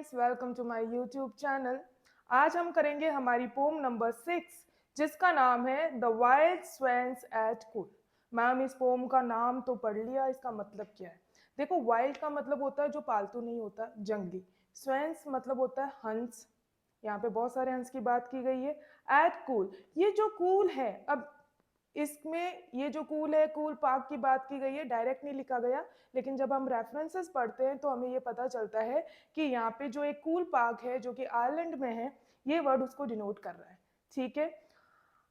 Students, welcome to my YouTube channel. आज हम करेंगे हमारी पोम नंबर 6 जिसका नाम है the wild swans at Coole. Ma'am, इस पोम का नाम तो पढ़ लिया, इसका मतलब क्या है? देखो, वाइल्ड का मतलब होता है जो पालतू नहीं होता, जंगली। स्वैन्स मतलब होता है हंस। यहाँ पे बहुत सारे हंस की बात की गई है। एट कूल, ये जो कूल है, अब इसमें ये जो कूल है, कूल पार्क की बात की गई है, डायरेक्ट नहीं लिखा गया, लेकिन जब हम रेफरेंसेस पढ़ते हैं तो हमें ये पता चलता है कि यहाँ पे जो एक कूल पार्क है जो कि आयरलैंड में है, ये वर्ड उसको डिनोट कर रहा है। ठीक है,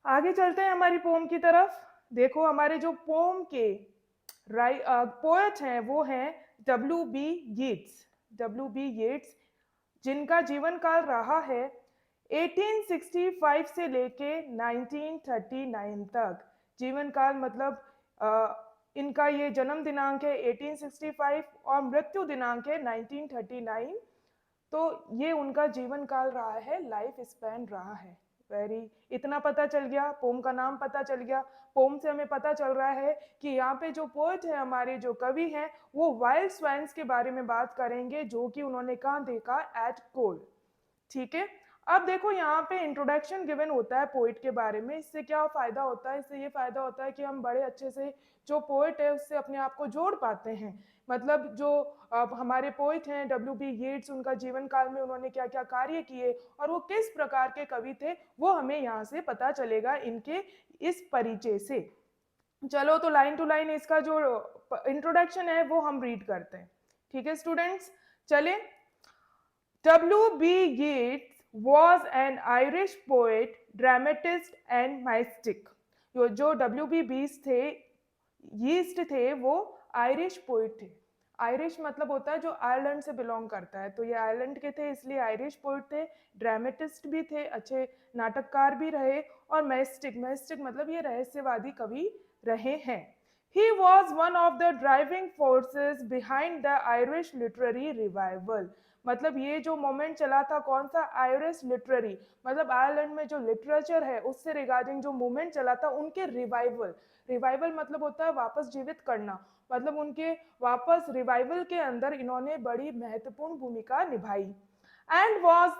आगे चलते हैं हमारी पोम की तरफ। देखो, हमारे जो पोम के पोएट हैं वो हैं W.B. येट्स। W.B. येट्स, जिनका जीवन काल रहा है 1865 से लेके 1939 तक। जीवन काल मतलब इनका ये जन्म दिनांक है 1865 और मृत्यु दिनांक है 1939। तो ये उनका जीवन काल रहा है, लाइफ स्पैन रहा है। वेरी, इतना पता चल गया, पोम का नाम पता चल गया। पोम से हमें पता चल रहा है कि यहाँ पे जो पोएट है, हमारे जो कवि हैं, वो वाइल्ड स्वैन्स के बारे में बात करेंगे जो कि उन्होंने कहाँ देखा? एट कोल। ठीक है, अब देखो यहाँ पे इंट्रोडक्शन गिवन होता है पोइट के बारे में। इससे क्या फायदा होता है? इससे ये फायदा होता है कि हम बड़े अच्छे से जो पोइट है उससे अपने आप को जोड़ पाते हैं। मतलब जो हमारे पोइट हैं W.B. येट्स, उनका जीवन काल में उन्होंने क्या क्या कार्य किए और वो किस प्रकार के कवि थे, वो हमें यहाँ से पता चलेगा इनके इस परिचय से। चलो, तो लाइन टू लाइन इसका जो इंट्रोडक्शन है वो हम रीड करते हैं। ठीक है स्टूडेंट्स, चले। W.B. Yeats was an Irish poet, dramatist and mystic। जो W.B. यीस्ट थे वो आयरिश पोइट थे। आयरिश मतलब होता है जो आयरलैंड से बिलोंग करता है, तो ये आयरलैंड के थे इसलिए आयरिश पोइट थे। ड्रामेटिस्ट भी थे, अच्छे नाटककार भी रहे, और मैस्टिक, मैस्टिक मतलब ये रहस्यवादी कवि रहे हैं। He was one of the driving forces behind the Irish literary revival। मतलब ये जो मोमेंट चला था कौन सा? आयरिश लिटरेरी, मतलब आयरलैंड में जो लिटरेचर है उससे रिगार्डिंग जो मूवमेंट चला था, उनके रिवाइवल। रिवाइवल मतलब होता है वापस जीवित करना, मतलब उनके वापस रिवाइवल के अंदर इन्होंने बड़ी महत्वपूर्ण भूमिका निभाई। एंड वॉज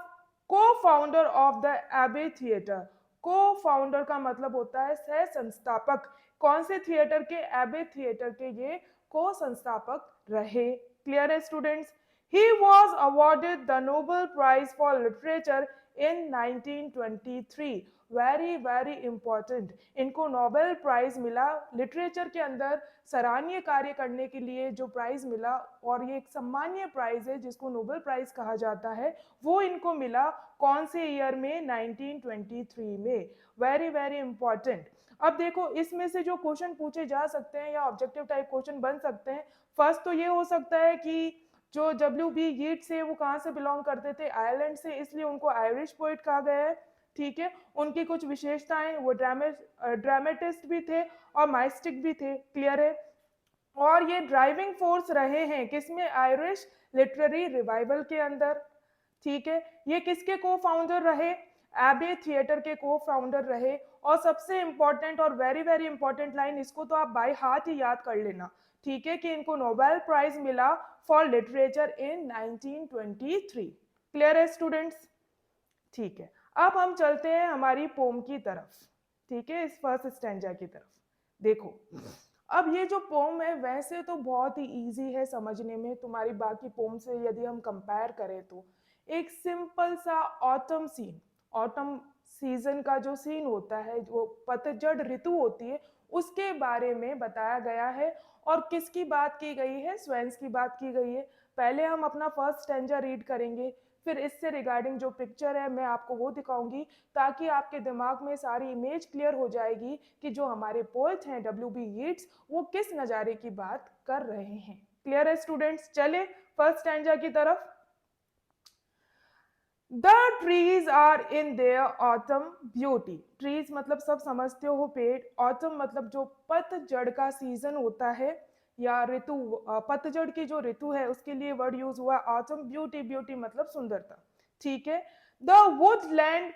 को फाउंडर ऑफ द एबे थिएटर। को फाउंडर का मतलब होता है सह संस्थापक। कौन से थिएटर के? एबे थिएटर के ये को संस्थापक रहे। क्लियर है students? He was awarded the Nobel Prize for Literature in 1923। Very very important, इनको नोबेल प्राइज मिला लिटरेचर के अंदर सराहनीय कार्य करने के लिए जो प्राइज मिला, और ये एक सम्मानीय प्राइज है जिसको नोबेल प्राइज कहा जाता है, वो इनको मिला कौन से ईयर में? 1923 में। Very very important. अब देखो, इसमें से जो क्वेश्चन पूछे जा सकते हैं या ऑब्जेक्टिव टाइप क्वेश्चन बन सकते हैं, फर्स्ट तो ये हो सकता है कि जो W.B. येट्स है वो कहाँ से बिलोंग करते थे? आयरलैंड से, इसलिए उनको आयरिश पोइट कहा गया है। ठीक है, उनकी कुछ विशेषताएं, वो ड्रामेटिस्ट भी थे और माइस्टिक भी थे। क्लियर है? और ये ड्राइविंग फोर्स रहे हैं किसमें? आयरिश लिटरेरी रिवाइवल के अंदर। ठीक है, ये किसके को फाउंडर रहे? एबे थिएटर के को फाउंडर रहे। और सबसे इंपॉर्टेंट और वेरी वेरी इंपॉर्टेंट लाइन, इसको तो आप बाय हार्ट ही याद कर लेना। ठीक है, कि इनको नोबेल प्राइज मिला फॉर लिटरेचर इन 1923। क्लियर है स्टूडेंट्स? ठीक है, अब हम चलते हैं हमारी पोम की तरफ। ठीक है, इस फर्स्ट स्टैंजा की तरफ। देखो, अब ये जो पोम है वैसे तो बहुत ही इजी है समझने में, तुम्हारी बाकी पोम से यदि हम कंपेयर करें तो। एक सिंपल सा ऑटम सीन, ऑटम सीजन का जो सीन होता है, जो पतझड़ ऋतु होती है, उसके बारे में बताया गया है। और किसकी बात की गई है? स्वैन्स की बात की गई है। पहले हम अपना फर्स्ट स्टैंजा रीड करेंगे, फिर इससे रिगार्डिंग जो पिक्चर है मैं आपको वो दिखाऊंगी, ताकि आपके दिमाग में सारी इमेज क्लियर हो जाएगी कि जो हमारे पोएट हैं W.B. येट्स, वो किस नज़ारे की बात कर रहे हैं। क्लियर है स्टूडेंट्स? चले फर्स्ट स्टैंजा की तरफ। The trees are in their autumn beauty. Trees मतलब सब समझते हो पेड़, ऑटम मतलब जो पतझड़ का सीजन होता है या ऋतु, पतझड़ की जो ऋतु है उसके लिए वर्ड यूज हुआ ऑटम ब्यूटी। ब्यूटी मतलब सुंदरता। ठीक है, the woodland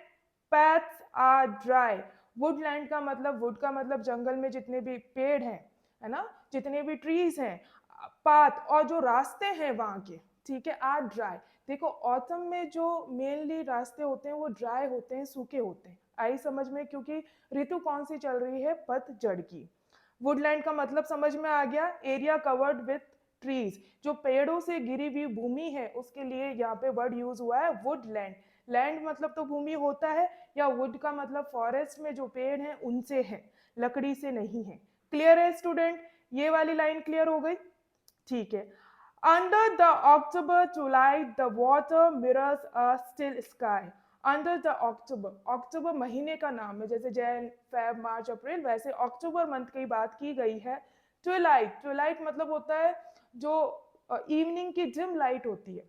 paths are dry. Woodland का मतलब, वुड का मतलब जंगल में जितने भी पेड़ हैं, है ना, जितने भी ट्रीज हैं, पाथ और जो रास्ते हैं वहां के, ठीक है, आर ड्राई, देखो ऑटम में जो मेनली रास्ते होते हैं वो ड्राई होते हैं, सूखे होते हैं। आई समझ में, क्योंकि ऋतु कौन सी चल रही है, पतझड़ की। वुडलैंड का मतलब समझ में आ गया, एरिया कवर्ड विथ ट्रीज, जो पेड़ों से घिरी हुई भूमि है उसके लिए यहाँ पे वर्ड यूज हुआ है वुडलैंड। लैंड मतलब तो भूमि होता है, या वुड का मतलब फॉरेस्ट में जो पेड़ हैं उनसे है, लकड़ी से नहीं है। क्लियर है स्टूडेंट, ये वाली लाइन क्लियर हो गई? ठीक है। Under the October Twilight the water mirrors a still sky. Under the October, October महीने का नाम है, जैसे जैन फेब मार्च अप्रैल, वैसे अक्टूबर मंथ की बात की गई है। ट्विलाइट, ट्विलाइट मतलब होता है जो इवनिंग की डिम लाइट होती है,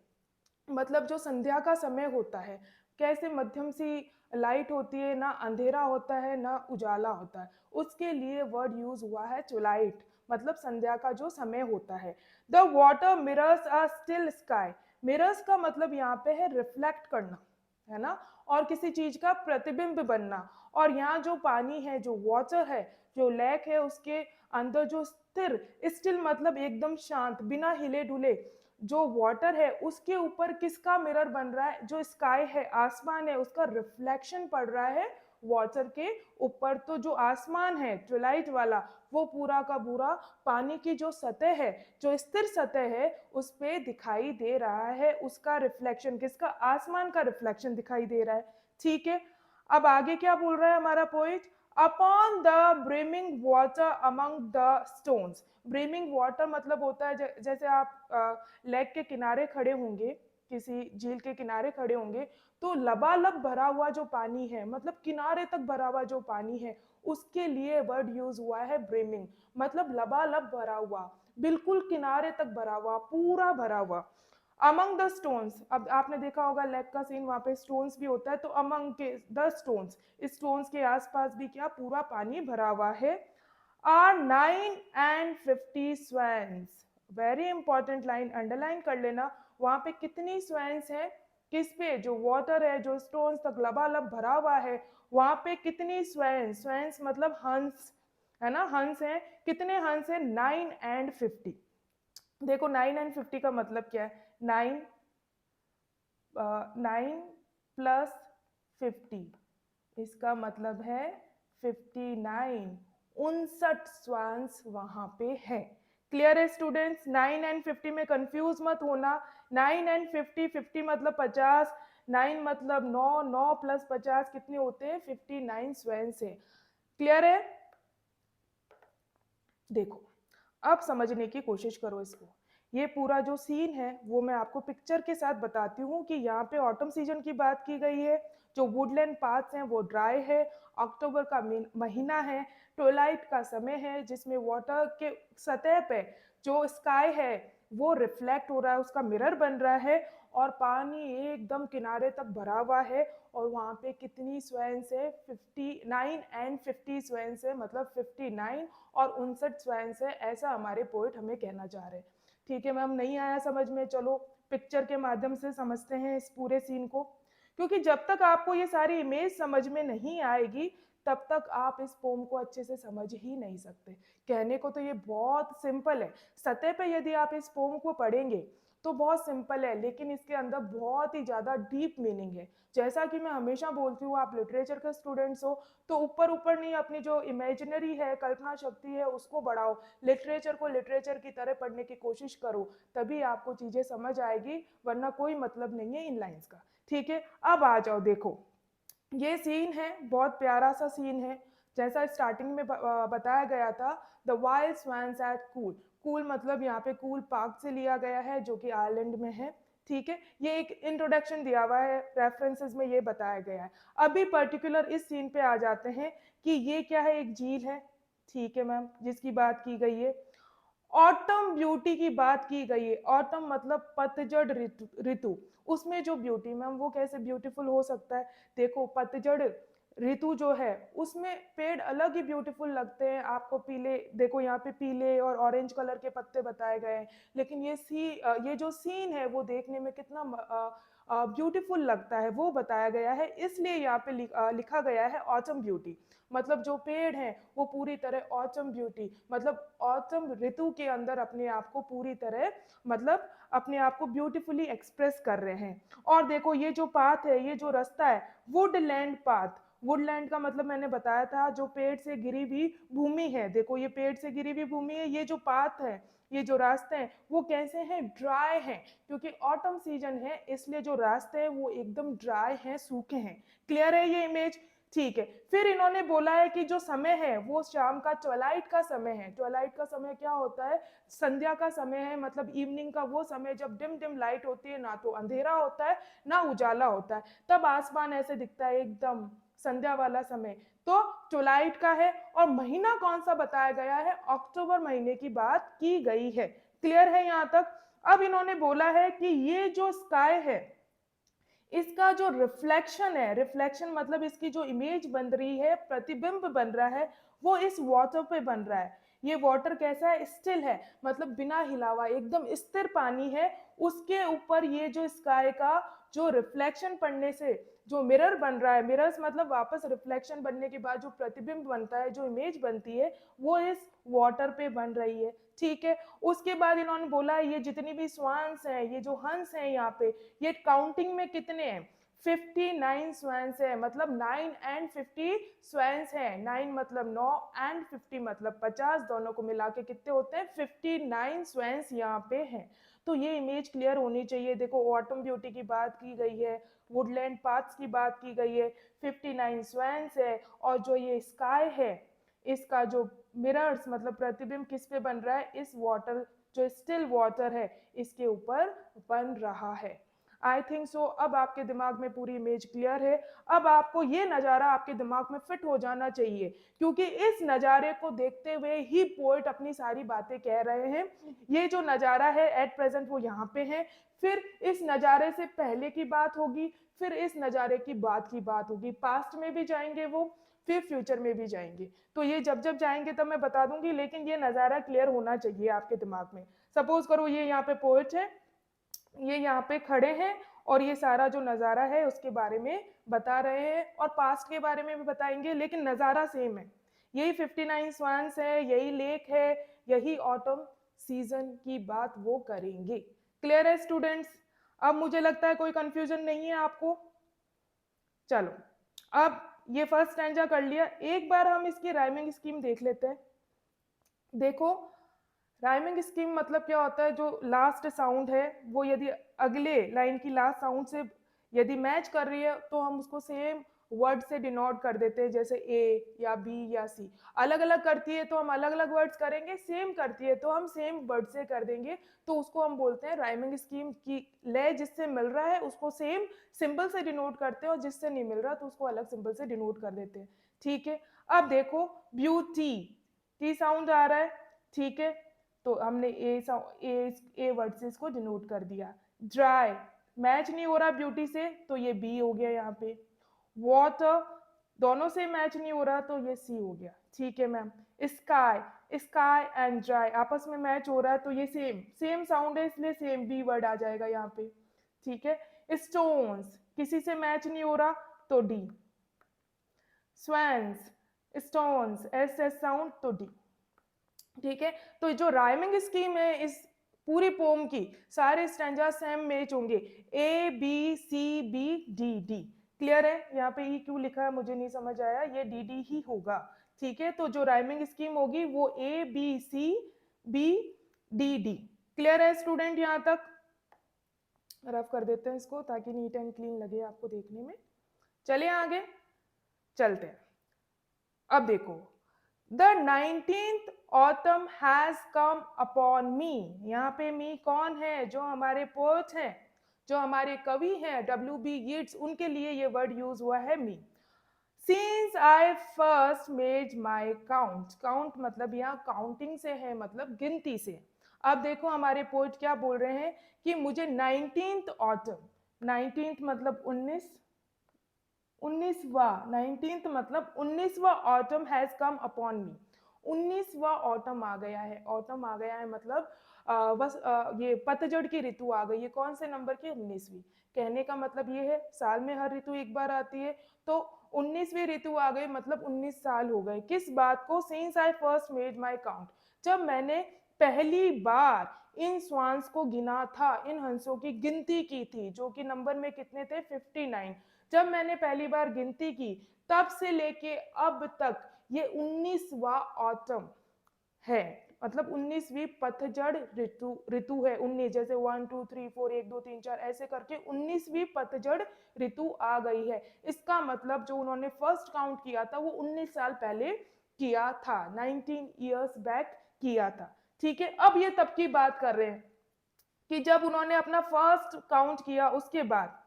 मतलब जो संध्या का समय होता है, कैसे मध्यम सी लाइट होती है, ना अंधेरा होता है ना उजाला होता है, उसके लिए वर्ड यूज हुआ है ट्विलाइट, मतलब संध्या का जो समय होता है। The water mirrors a still sky, mirrors का मतलब यहाँ पे है रिफ्लेक्ट करना, है ना, और किसी चीज का प्रतिबिंब बनना। और यहाँ जो पानी है, जो वाटर है, जो लेक है, उसके अंदर जो स्थिर, स्टिल मतलब एकदम शांत, बिना हिले डुले जो वाटर है, उसके ऊपर किसका मिरर बन रहा है, जो स्काई है, आसमान है, उसका रिफ्लेक्शन पड़ रहा है वाटर के ऊपर। तो जो आसमान है ट्विलाइट वाला, वो पूरा का पूरा पानी की जो सतह है, जो स्थिर सतह है, उस पे दिखाई दे रहा है, उसका रिफ्लेक्शन, किसका, आसमान का रिफ्लेक्शन दिखाई दे रहा है। ठीक है, अब आगे क्या बोल रहा है हमारा poet, upon the brimming water among the stones. Brimming water मतलब होता है जैसे आप लेक के किनारे खड़े होंगे, किसी झील के किनारे खड़े होंगे, तो लबालब भरा हुआ जो पानी है, मतलब किनारे तक भरा हुआ जो पानी है, उसके लिए वर्ड यूज हुआ है ब्रिमिंग, मतलब लबालब भरा हुआ, बिल्कुल किनारे तक भरा हुआ, पूरा भरा हुआ। अमंग द स्टोन्स, अब आपने देखा होगा लेक का सीन, वहां पे स्टोन्स भी होता है, तो अमंग के द स्टोन्स, स्टोन्स के आसपास भी क्या पूरा पानी भरा हुआ है। Are 9 and 50 swans, very important line, underline कर लेना, वहां पे कितनी स्वैंस है, किस पे, जो वाटर है, जो स्टोन्स तक लबालब भरा हुआ है, वहां पे कितनी स्वैंस, स्वैंस मतलब हंस, है ना, हंस है, कितने हंस है, 9 and 50। देखो 9 and 50 का मतलब क्या है, 9 9 + 50, इसका मतलब है 59, 59 स्वांस वहां पे है। क्लियर है स्टूडेंट्स, 9 and 50 में कंफ्यूज मत होना। 9 and 50, 50 मतलब 50, 9 मतलब 9, 9 + 50 कितने होते हैं, 59 स्वैंस है। क्लियर है? देखो अब समझने की कोशिश करो इसको, ये पूरा जो सीन है वो मैं आपको पिक्चर के साथ बताती हूँ कि यहाँ पे ऑटम सीजन की बात की गई है, जो वुडलैंड पार्ट्स हैं वो ड्राई है, अक्टूबर का महीना है, ट्विलाइट का समय है, जिसमें वाटर के सतह पे जो स्काई है वो रिफ्लेक्ट हो रहा है, उसका मिरर बन रहा है, और पानी एकदम किनारे तक भरा हुआ है, और वहाँ पे कितनी स्वैंस है, 59 and 50 स्वैंस है, मतलब 59 और 59 स्वैंस है, ऐसा हमारे पोइट हमें कहना चाह रहे हैं। ठीक है मैम, नहीं आया समझ में, चलो पिक्चर के माध्यम से समझते हैं इस पूरे सीन को, क्योंकि जब तक आपको ये सारी इमेज समझ में नहीं आएगी तब तक आप इस पोम को अच्छे से समझ ही नहीं सकते। कहने को तो ये बहुत सिंपल है, सतह पे यदि आप इस पोम को पढ़ेंगे तो बहुत सिंपल है, लेकिन इसके अंदर बहुत ही ज़्यादा डीप मीनिंग है। जैसा कि मैं हमेशा बोलती हूँ, आप लिटरेचर के स्टूडेंट्स हो तो ऊपर ऊपर नहीं, अपनी जो इमेजिनरी है, कल्पना शक्ति है, उसको बढ़ाओ, लिटरेचर को लिटरेचर की तरह पढ़ने की कोशिश करो, तभी आपको चीज़ें समझ आएगी, वरना कोई मतलब नहीं है इन लाइन्स का। ठीक है, अब आ जाओ, देखो ये सीन है, बहुत प्यारा सा सीन है, जैसा स्टार्टिंग में बताया गया था, the wild swans at Coole. Coole मतलब यहाँ पे कूल पार्क से लिया गया है, जो कि आयरलैंड में है। ठीक है, ये एक इंट्रोडक्शन दिया हुआ है, रेफरेंसेस में ये बताया गया है। अभी पर्टिकुलर इस सीन पे आ जाते हैं कि ये क्या है, एक झील है, ठीक है मैम, जिसकी बात की गई है। ऑटम ब्यूटी की बात की गई है, ऑटम मतलब पतझड़ ऋतु, ऋतु, उसमें जो ब्यूटी, मैम वो कैसे ब्यूटीफुल हो सकता है, देखो पतझड़ ऋतु जो है उसमें पेड़ अलग ही ब्यूटीफुल लगते हैं आपको, पीले, देखो यहाँ पे पीले और ऑरेंज कलर के पत्ते बताए गए हैं, लेकिन ये जो सीन है वो देखने में कितना ब्यूटीफुल लगता है वो बताया गया है, इसलिए यहाँ पे लिखा गया है ऑटम ब्यूटी। मतलब जो पेड़ हैं वो पूरी तरह ऑटम ब्यूटी, मतलब ऑटम ऋतु के अंदर अपने आप को पूरी तरह, मतलब अपने आप को ब्यूटीफुली एक्सप्रेस कर रहे हैं। और देखो ये जो पाथ है, ये जो रास्ता है, वुडलैंड पाथ। वुडलैंड का मतलब मैंने बताया था जो पेड़ से घिरी हुई भूमि है। देखो ये पेड़ से घिरी हुई भूमि है। ये जो पाथ है, ये जो रास्ते हैं वो कैसे हैं, ड्राई हैं, क्योंकि ऑटम सीजन है इसलिए जो रास्ते हैं वो एकदम ड्राई हैं, सूखे हैं। क्लियर है ये इमेज? ठीक है। फिर इन्होंने बोला है कि जो समय है वो शाम का ट्वेलाइट का समय है। ट्वेलाइट का समय क्या होता है, संध्या का समय है, मतलब इवनिंग का वो समय जब डिम डिम लाइट होती है, ना तो अंधेरा होता है ना उजाला होता है, तब आसमान ऐसे दिखता है एकदम संध्या वाला समय। तो ट्वेलाइट का है। और महीना कौन सा बताया गया है, अक्टूबर महीने की बात की गई है। क्लियर है यहां तक? अब इन्होंने बोला है कि ये जो स्काई है, इसका जो रिफ्लेक्शन है, रिफ्लेक्शन मतलब इसकी जो इमेज बन रही है, प्रतिबिंब बन रहा है, वो इस वाटर पे बन रहा है। ये वाटर कैसा है, स्टिल है, मतलब बिना हिलावा एकदम स्थिर पानी है। उसके ऊपर ये जो स्काई का जो रिफ्लेक्शन पड़ने से जो मिरर बन रहा है, मिरर्स मतलब वापस रिफ्लेक्शन बनने के बाद जो प्रतिबिंब बनता है, जो इमेज बनती है, वो इस वाटर पे बन रही है। ठीक है। उसके बाद इन्होंने बोला ये जितनी भी स्वान्स हैं, ये जो हंस हैं यहाँ पे, ये काउंटिंग में कितने हैं, 59 स्वैंस है, मतलब 9 एंड 50 स्वैंस है। 9 मतलब 9 एंड 50 मतलब 50, दोनों को मिला के कितने होते हैं, 59 स्वैंस यहाँ पे हैं। तो ये इमेज क्लियर होनी चाहिए। देखो ऑटम ब्यूटी की बात की गई है, वुडलैंड पाथ्स की बात की गई है, 59 स्वैंस है, और जो ये स्काई है, इसका जो मिरर्स मतलब प्रतिबिंब किस पे बन रहा है, इस वाटर, जो स्टिल वाटर है, इसके ऊपर बन रहा है। आई थिंक सो अब आपके दिमाग में पूरी इमेज क्लियर है। अब आपको ये नज़ारा आपके दिमाग में फिट हो जाना चाहिए, क्योंकि इस नज़ारे को देखते हुए ही पोएट अपनी सारी बातें कह रहे हैं। ये जो नज़ारा है एट प्रेजेंट वो यहाँ पे है, फिर इस नज़ारे से पहले की बात होगी, फिर इस नज़ारे की बाद की बात होगी, पास्ट में भी जाएंगे वो, फिर फ्यूचर में भी जाएंगे। तो ये जब जब जाएंगे तब मैं बता दूंगी, लेकिन ये नज़ारा क्लियर होना चाहिए आपके दिमाग में। सपोज करो ये यहाँ पे पोएट है, ये यहाँ पे खड़े हैं, और ये सारा जो नज़ारा है उसके बारे में बता रहे हैं, और पास्ट के बारे में भी बताएंगे, लेकिन नज़ारा सेम है। यही 59 स्वान्स है, यही लेक है, यही ऑटम सीजन की बात वो करेंगे। क्लियर है स्टूडेंट्स? अब मुझे लगता है कोई कंफ्यूजन नहीं है आपको। चलो, अब ये फर्स्ट स्टैंजा कर लिया, एक बार हम इसकी राइमिंग स्कीम देख लेते हैं। देखो राइमिंग स्कीम मतलब क्या होता है, जो लास्ट साउंड है वो यदि अगले लाइन की लास्ट साउंड से यदि मैच कर रही है तो हम उसको सेम वर्ड से डिनोट कर देते हैं, जैसे ए या बी या सी। अलग अलग करती है तो हम अलग अलग वर्ड्स करेंगे, सेम करती है तो हम सेम वर्ड से कर देंगे। तो उसको हम बोलते हैं राइमिंग स्कीम। की लय जिससे मिल रहा है उसको सेम सिंबल से डिनोट करते हैं, और जिससे नहीं मिल रहा तो उसको अलग सिंबल से डिनोट कर देते हैं। ठीक है। अब देखो ब्यूटी, टी साउंड आ रहा है, ठीक है, तो हमने ए वर्ड से इसको डिनोट कर दिया। ड्राई मैच नहीं हो रहा ब्यूटी से, तो ये बी हो गया यहाँ पे। वाटर दोनों से मैच नहीं हो रहा, तो ये सी हो गया। ठीक है ma'am. Sky, sky and dry आपस में मैच हो रहा है, तो ये सेम सेम साउंड है इसलिए सेम बी वर्ड आ जाएगा यहाँ पे। ठीक है। स्टोन्स किसी से मैच नहीं हो रहा, तो D. Swans, stones, S S sound, तो डी। ठीक है। तो जो राइमिंग स्कीम है इस पूरी पोम की, सारे स्टैंजा सेम मैच होंगे, A B C B D D. Clear है? यहाँ पे ई क्यों लिखा है मुझे नहीं समझ आया, ये डी डी ही होगा। ठीक है। तो जो राइमिंग स्कीम होगी वो A B C B D D. Clear है स्टूडेंट? यहाँ तक रफ कर देते हैं इसको ताकि नीट एंड क्लीन लगे आपको देखने में। चलिए आगे चलते हैं। अब देखो, the 19th autumn has come upon मी। यहाँ पे मी कौन है, जो हमारे पोएट हैं, जो हमारे कवि हैं डब्ल्यू बी यीट्स, उनके लिए ये वर्ड यूज हुआ है me. Since I first made my count, count मतलब यहाँ काउंटिंग से है, मतलब गिनती से। अब देखो हमारे पोएट क्या बोल रहे हैं कि मुझे 19th ऑटम, 19th मतलब 19, 19वां, 19th मतलब 19वां autumn has come upon me. 19वां ऑटम आ गया है। ऑटम आ गया है मतलब बस ये पतझड़ की ऋतु आ गई है। कौन से नंबर की? 19वीं। कहने का मतलब ये है साल में हर ऋतु एक बार आती है, तो 19वीं ऋतु आ गई, मतलब 19 साल हो गए। किस बात को? Since I first made my count, जब मैंने पहली बार इन स्वान्स को गिना था, इन हंसों की गिनती की थी, जो कि नंबर में कितने थे? 59। जब मैंने पहली बार गिनती की, तब से लेके अब तक ये 19वां ऑटम है, मतलब 19वीं पतझड़ ऋतु ऋतु है। 19 जैसे 1 2 3 4 1 2 3 4 ऐसे करके 19वीं पतझड़ ऋतु आ गई है। इसका मतलब जो उन्होंने फर्स्ट काउंट किया था वो 19 साल पहले किया था, 19 ईयर्स बैक किया था। ठीक है, अब ये तब की बात कर रहे हैं कि जब उन्होंने अपना फर्स्ट काउंट किया, उसके बाद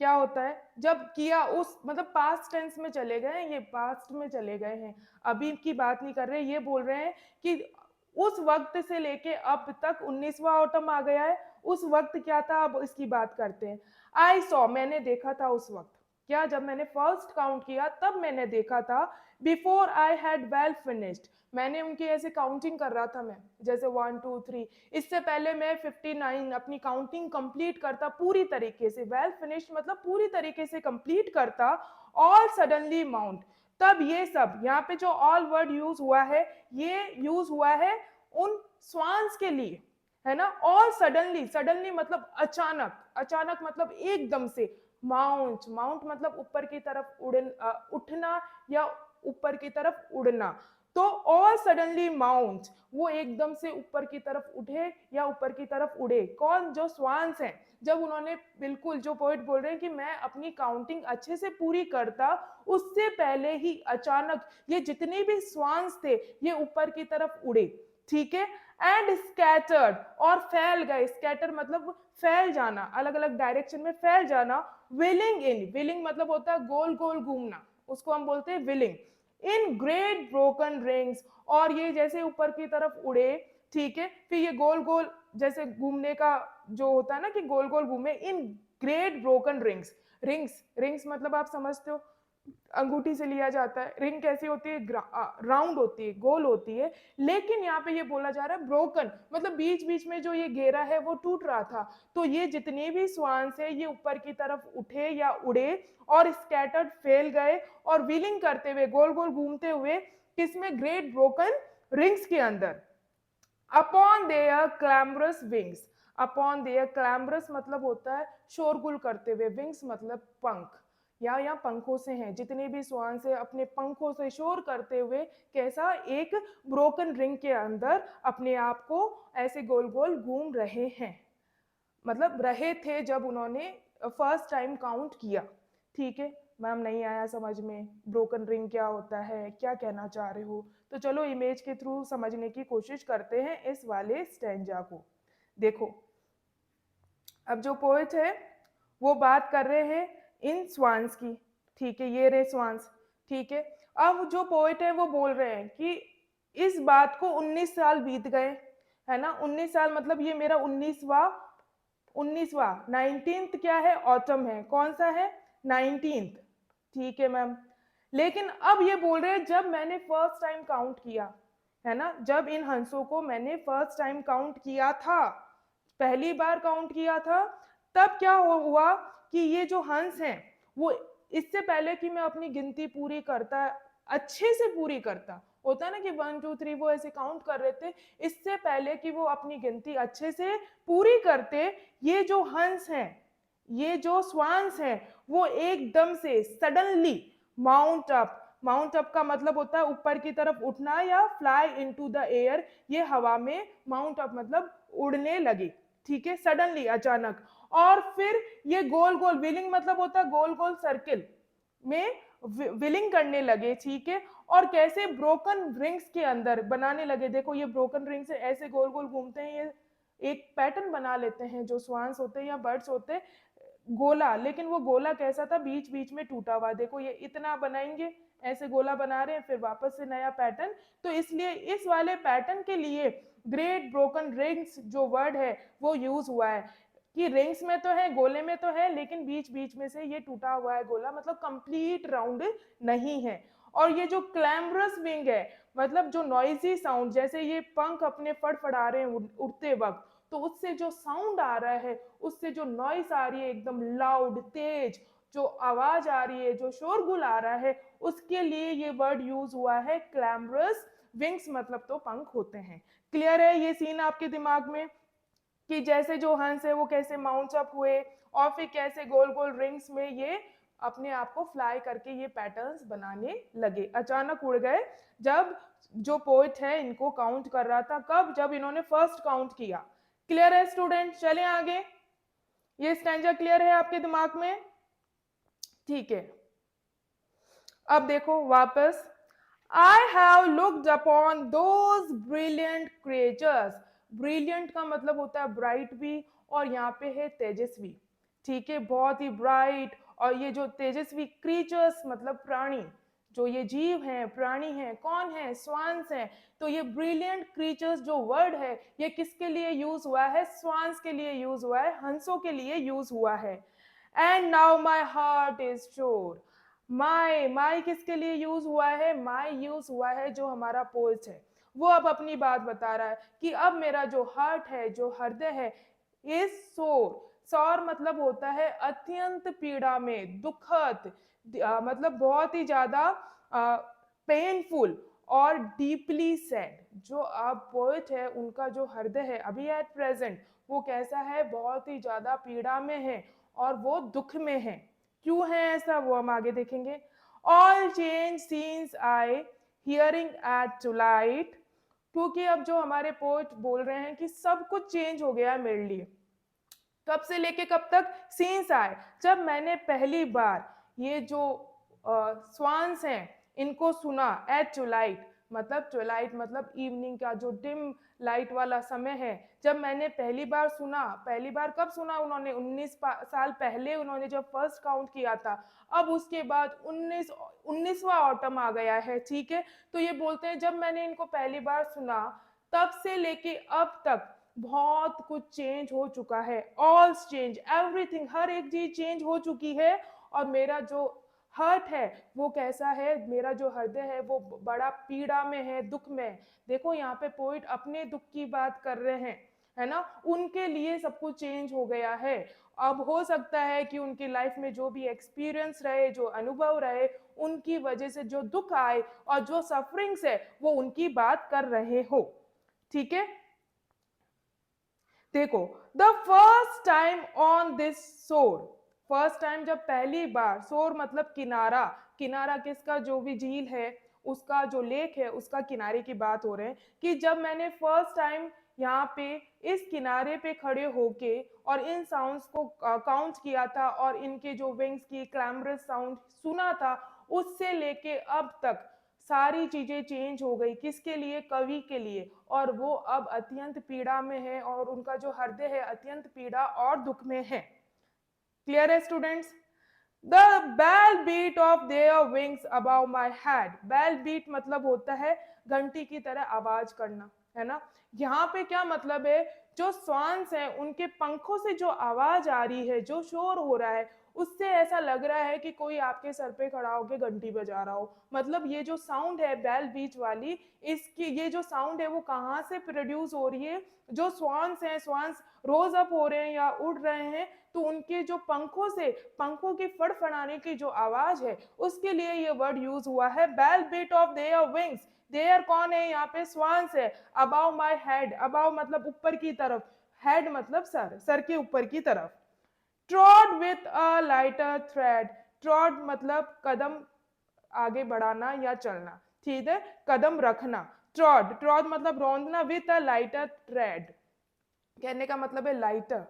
क्या होता है? जब किया, उस मतलब पास्ट टेंस में चले गए हैं, ये पास्ट में चले गए हैं, अभी की बात नहीं कर रहे। ये बोल रहे हैं कि उस वक्त से लेके अब तक 19वां ऑटम आ गया है। उस वक्त क्या था, अब इसकी बात करते हैं। आई सॉ, मैंने देखा था उस वक्त। क्या? जब मैंने फर्स्ट काउंट किया तब मैंने देखा था। Before I had well finished, मैंने उनकी ऐसे काउंटिंग कर रहा था मैं, जैसे 1 2 3। इससे पहले मैं 59 अपनी काउंटिंग कंप्लीट करता पूरी तरीके से। वेल फिनिश्ड मतलब पूरी तरीके से कंप्लीट करता। ऑल सडनली माउंट, तब ये सब, यहाँ पे जो ऑल वर्ड यूज हुआ है, ये यूज हुआ है उन स्वान्स के लिए, है ना। ऑल सडनली, सडनली मतलब अचानक, अचानक मतलब एकदम से। माउंट, माउंट मतलब ऊपर की तरफ उठना या ऊपर की तरफ उड़ना। तो ऑल सडनली माउंट, वो एकदम से ऊपर की तरफ उठे या ऊपर की तरफ उड़े। कौन? जो स्वान्स हैं। जब उन्होंने, बिल्कुल जो पोइट बोल रहे हैं कि मैं अपनी काउंटिंग अच्छे से पूरी करता, उससे पहले ही अचानक ये जितने भी स्वान्स थे ये ऊपर की तरफ उड़े। ठीक है। एंड स्कैटर्ड, और फैल गए। स्कैटर मतलब फैल जाना, अलग अलग डायरेक्शन में फैल जाना। विलिंग इन, विलिंग मतलब होता है गोल गोल घूमना, उसको हम बोलते हैं willing. In great broken rings, और ये जैसे ऊपर की तरफ उड़े, ठीक है, फिर ये गोल गोल जैसे घूमने का जो होता है ना, कि गोल गोल घूमे। In great broken rings, rings, rings मतलब आप समझते हो, अंगूठी से लिया जाता है। रिंग कैसी होती है? राउंड होती है, गोल होती है। लेकिन यहाँ पे ये बोला जा रहा है ब्रोकन, मतलब बीच बीच में जो ये घेरा है वो टूट रहा था। तो ये जितने भी स्वान्स है ये ऊपर की तरफ उठे या उड़े और स्कैटर्ड फैल गए और व्हीलिंग करते हुए, गोल गोल घूमते हुए, किसमें? ग्रेट ब्रोकन रिंग्स के अंदर। Upon their clamorous wings, upon their, clamorous मतलब होता है शोरगुल करते हुए, विंग्स मतलब पंख, या पंखों से हैं। जितने भी स्वान से अपने पंखों से शोर करते हुए, कैसा? एक ब्रोकन रिंग के अंदर अपने आप को ऐसे गोल गोल घूम रहे हैं, मतलब रहे थे जब उन्होंने फर्स्ट टाइम काउंट किया। ठीक है मैम, नहीं आया समझ में ब्रोकन रिंग क्या होता है, क्या कहना चाह रहे हो? तो चलो इमेज के थ्रू समझने की कोशिश करते हैं इस वाले स्टैंजा को। देखो, अब जो पोएट है वो बात कर रहे हैं इन स्वान्स की। ठीक है, ये रहे स्वान्स। ठीक है, अब जो पोएट है वो बोल रहे हैं कि इस बात को 19 साल बीत गए, है ना। 19 साल मतलब ये मेरा 19वां 19th क्या है? ऑटम है। कौन सा है? 19th। ठीक है मैम। लेकिन अब ये बोल रहे हैं जब मैंने फर्स्ट टाइम काउंट किया, है ना, जब इन हंसों को मैंने फर्स्ट टाइम काउंट किया था, पहली बार काउंट किया था, तब क्या हुआ कि ये जो हंस हैं वो, इससे पहले कि मैं अपनी गिनती पूरी करता, अच्छे से पूरी करता, होता है ना कि 1 2 3 वो ऐसे काउंट कर रहे थे, इससे पहले कि वो अपनी गिनती अच्छे से पूरी करते, ये जो हंस हैं, ये जो स्वान्स हैं, वो एकदम से suddenly mount up, mount up का मतलब होता है ऊपर की तरफ उठना या फ्लाई इनटू द एयर, ये हवा में माउंट अप मतलब उड़ने लगे। ठीक है, सडनली, अचानक। और फिर ये गोल गोल, व्हीलिंग मतलब होता है गोल गोल सर्किल में व्हीलिंग करने लगे। ठीक है, और कैसे? ब्रोकन रिंग्स के अंदर बनाने लगे। देखो ये ब्रोकन रिंग्स ऐसे गोल गोल घूमते हैं, ये एक पैटर्न बना लेते हैं जो स्वान्स होते हैं या बर्ड्स होते हैं, गोला। लेकिन वो गोला कैसा था? बीच बीच में टूटा हुआ। देखो ये इतना बनाएंगे, ऐसे गोला बना रहे हैं, फिर वापस से नया पैटर्न। तो इसलिए इस वाले पैटर्न के लिए ग्रेट ब्रोकन रिंग्स जो वर्ड है वो यूज हुआ है, कि रिंग्स में तो है, गोले में तो है, लेकिन बीच बीच में से ये टूटा हुआ है गोला, मतलब कंप्लीट राउंड नहीं है। और ये जो क्लैम्बरस विंग है, मतलब जो नॉइजी साउंड, जैसे ये पंख अपने फड़फड़ा रहे हैं उड़ते वक्त, तो उससे जो साउंड आ रहा है, उससे जो नॉइस आ रही है एकदम लाउड तेज, जो आवाज आ रही है, जो शोरगुल आ रहा है, उसके लिए ये वर्ड यूज हुआ है क्लैमरस विंग्स, मतलब तो पंख होते हैं। क्लियर है ये सीन आपके दिमाग में कि जैसे जो हंस है वो कैसे माउंट अप हुए और फिर कैसे गोल गोल रिंग्स में ये अपने आप को फ्लाई करके ये पैटर्न्स बनाने लगे, अचानक उड़ गए जब जो पोइट है इनको काउंट कर रहा था। कब? जब इन्होंने फर्स्ट काउंट किया। क्लियर है स्टूडेंट? चलें आगे। ये स्टैंजा क्लियर है आपके दिमाग में? ठीक है, अब देखो वापस। I have looked upon those brilliant creatures. Brilliant का मतलब होता है ब्राइट भी, और यहाँ पे है तेजस्वी। ठीक है, बहुत ही ब्राइट। और ये जो तेजस्वी क्रीचर्स मतलब प्राणी, जो ये जीव हैं, प्राणी हैं, कौन है? स्वान्स हैं। तो ये ब्रिलियंट क्रीचर्स जो वर्ड है ये किसके लिए यूज हुआ है? स्वान्स के लिए यूज हुआ है, हंसों के लिए यूज हुआ है। And now my heart is sure. My किसके लिए यूज हुआ है? माई यूज हुआ है जो हमारा पोएट है, वो अब अपनी बात बता रहा है कि अब मेरा जो हार्ट है, जो हृदय है, इज सोर। सौर मतलब होता है अत्यंत पीड़ा में, दुखद, मतलब बहुत ही ज्यादा पेनफुल, और डीपली सैड। जो आप पोएट है उनका जो हृदय है अभी एट प्रेजेंट वो कैसा है? बहुत ही ज्यादा पीड़ा में है और वो दुख में है। क्यों है ऐसा वो हम आगे देखेंगे। All change since I hearing at twilight. क्योंकि अब जो हमारे पोएट बोल रहे हैं कि सब कुछ चेंज हो गया है मेरे लिए। कब से लेके कब तक? सीन्स आए, जब मैंने पहली बार ये जो स्वान्स हैं इनको सुना एट ट्विलाइट, मतलब ट्विलाइट मतलब इवनिंग का जो डिम लाइट वाला समय है, जब मैंने पहली बार सुना। पहली बार कब सुना उन्होंने? 19 साल पहले उन्होंने जब फर्स्ट काउंट किया था। अब उसके बाद 19वां ऑटम आ गया है। ठीक है, तो ये बोलते हैं जब मैंने इनको पहली बार सुना तब से लेके अब तक बहुत कुछ चेंज हो चुका है। ऑल चेंज, एवरीथिंग, हर एक चीज चेंज हो चुकी है। और मेरा जो हर्ट है वो कैसा है? मेरा जो हृदय है वो बड़ा पीड़ा में है, दुख में। देखो यहाँ पे पोइट अपने दुख की बात कर रहे हैं, है ना। उनके लिए सब कुछ चेंज हो गया है। अब हो सकता है कि उनकी लाइफ में जो भी एक्सपीरियंस रहे, जो अनुभव रहे, उनकी वजह से जो दुख आए और जो सफरिंग्स है वो उनकी बात कर रहे हो। ठीक है, देखो, the first time on this शोर। फर्स्ट टाइम जब पहली बार, शोर मतलब किनारा, किनारा किसका? जो भी झील है उसका, जो लेक है उसका किनारे की बात हो रहे हैं कि जब मैंने फर्स्ट टाइम यहाँ पे इस किनारे पे खड़े होके और इन साउंड्स को काउंट किया था और इनके जो विंग्स की क्लैमरस साउंड सुना था, उससे लेके अब तक सारी चीजें चेंज हो गई। किसके लिए? कवि के लिए। और वो अब अत्यंत पीड़ा में है और उनका जो हृदय है अत्यंत पीड़ा और दुख में है। क्लियर है students? The bell beat of their wings above my head. Bell beat मतलब होता है घंटी की तरह आवाज करना, है ना। यहाँ पे क्या मतलब है? जो स्वान्स हैं उनके पंखों से जो आवाज आ रही है, जो शोर हो रहा है, उससे ऐसा लग रहा है कि कोई आपके सर पे खड़ा होकर घंटी बजा रहा हो। मतलब ये जो साउंड है बेल बीट वाली, इसकी ये जो साउंड है वो कहाँ से प्रोड्यूस हो रही है? जो स्वान्स हैं, स्वान्स रोज अप हो रहे हैं या उड़ रहे हैं, तो उनके जो पंखों से, पंखों की फड़फड़ाने की जो आवाज है, उसके लिए ये वर्ड यूज हुआ है, bell beat of their wings. Their कौन है यहाँ पे? स्वान्स है। अबाउ माई हेड, अबाउ मतलब ऊपर की तरफ, हेड मतलब सर, सर के ऊपर की तरफ। ट्रॉड विथ अ लाइटर थ्रेड। ट्रॉड मतलब कदम आगे बढ़ाना या चलना, ठीक है, कदम रखना। ट्रॉड, ट्रॉड मतलब रौंदना, विथ अ लाइटर थ्रेड कहने का मतलब है लाइटर।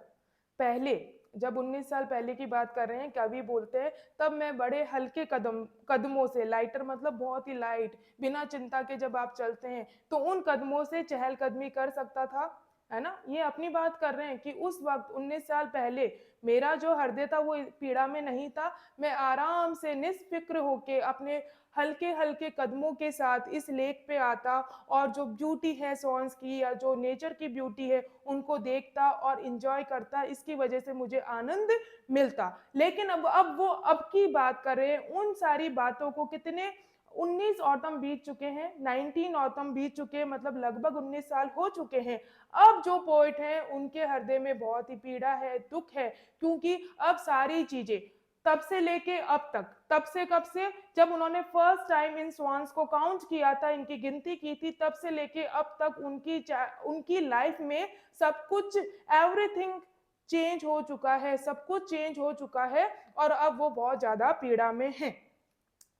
पहले जब 19 साल पहले की बात कर रहे हैं, कवि बोलते हैं, तब मैं बड़े हल्के कदमों से, लाइटर मतलब बहुत ही लाइट, बिना चिंता के जब आप चलते हैं तो उन कदमों से चहलकदमी कर सकता था, है ना। ये अपनी बात कर रहे हैं कि उस वक्त 19 साल पहले मेरा जो हृदय था वो पीड़ा में नहीं था। मैं आराम से निष्फिक्र होके अपने हल्के हल्के कदमों के साथ इस लेक पे आता और जो ब्यूटी है सॉन्ग्स की या जो नेचर की ब्यूटी है उनको देखता और इंजॉय करता। इसकी वजह से मुझे आनंद मिलता। लेकिन अब वो अब की बात कर रहे हैं, उन सारी बातों को कितने 19 ऑटम बीत चुके हैं, 19 ऑटम बीत चुके हैं, मतलब लगभग 19 साल हो चुके हैं। अब जो पोइट हैं उनके हृदय में बहुत ही पीड़ा है, दुख है, क्योंकि अब सारी चीजें तब से लेके अब तक, तब से कब से, जब उन्होंने फर्स्ट टाइम इन स्वान्स को काउंट किया था, इनकी गिनती की थी, तब से लेके अब तक उनकी लाइफ में सब कुछ, एवरीथिंग चेंज हो चुका है, सब कुछ चेंज हो चुका है, और अब वो बहुत ज्यादा पीड़ा में हैं।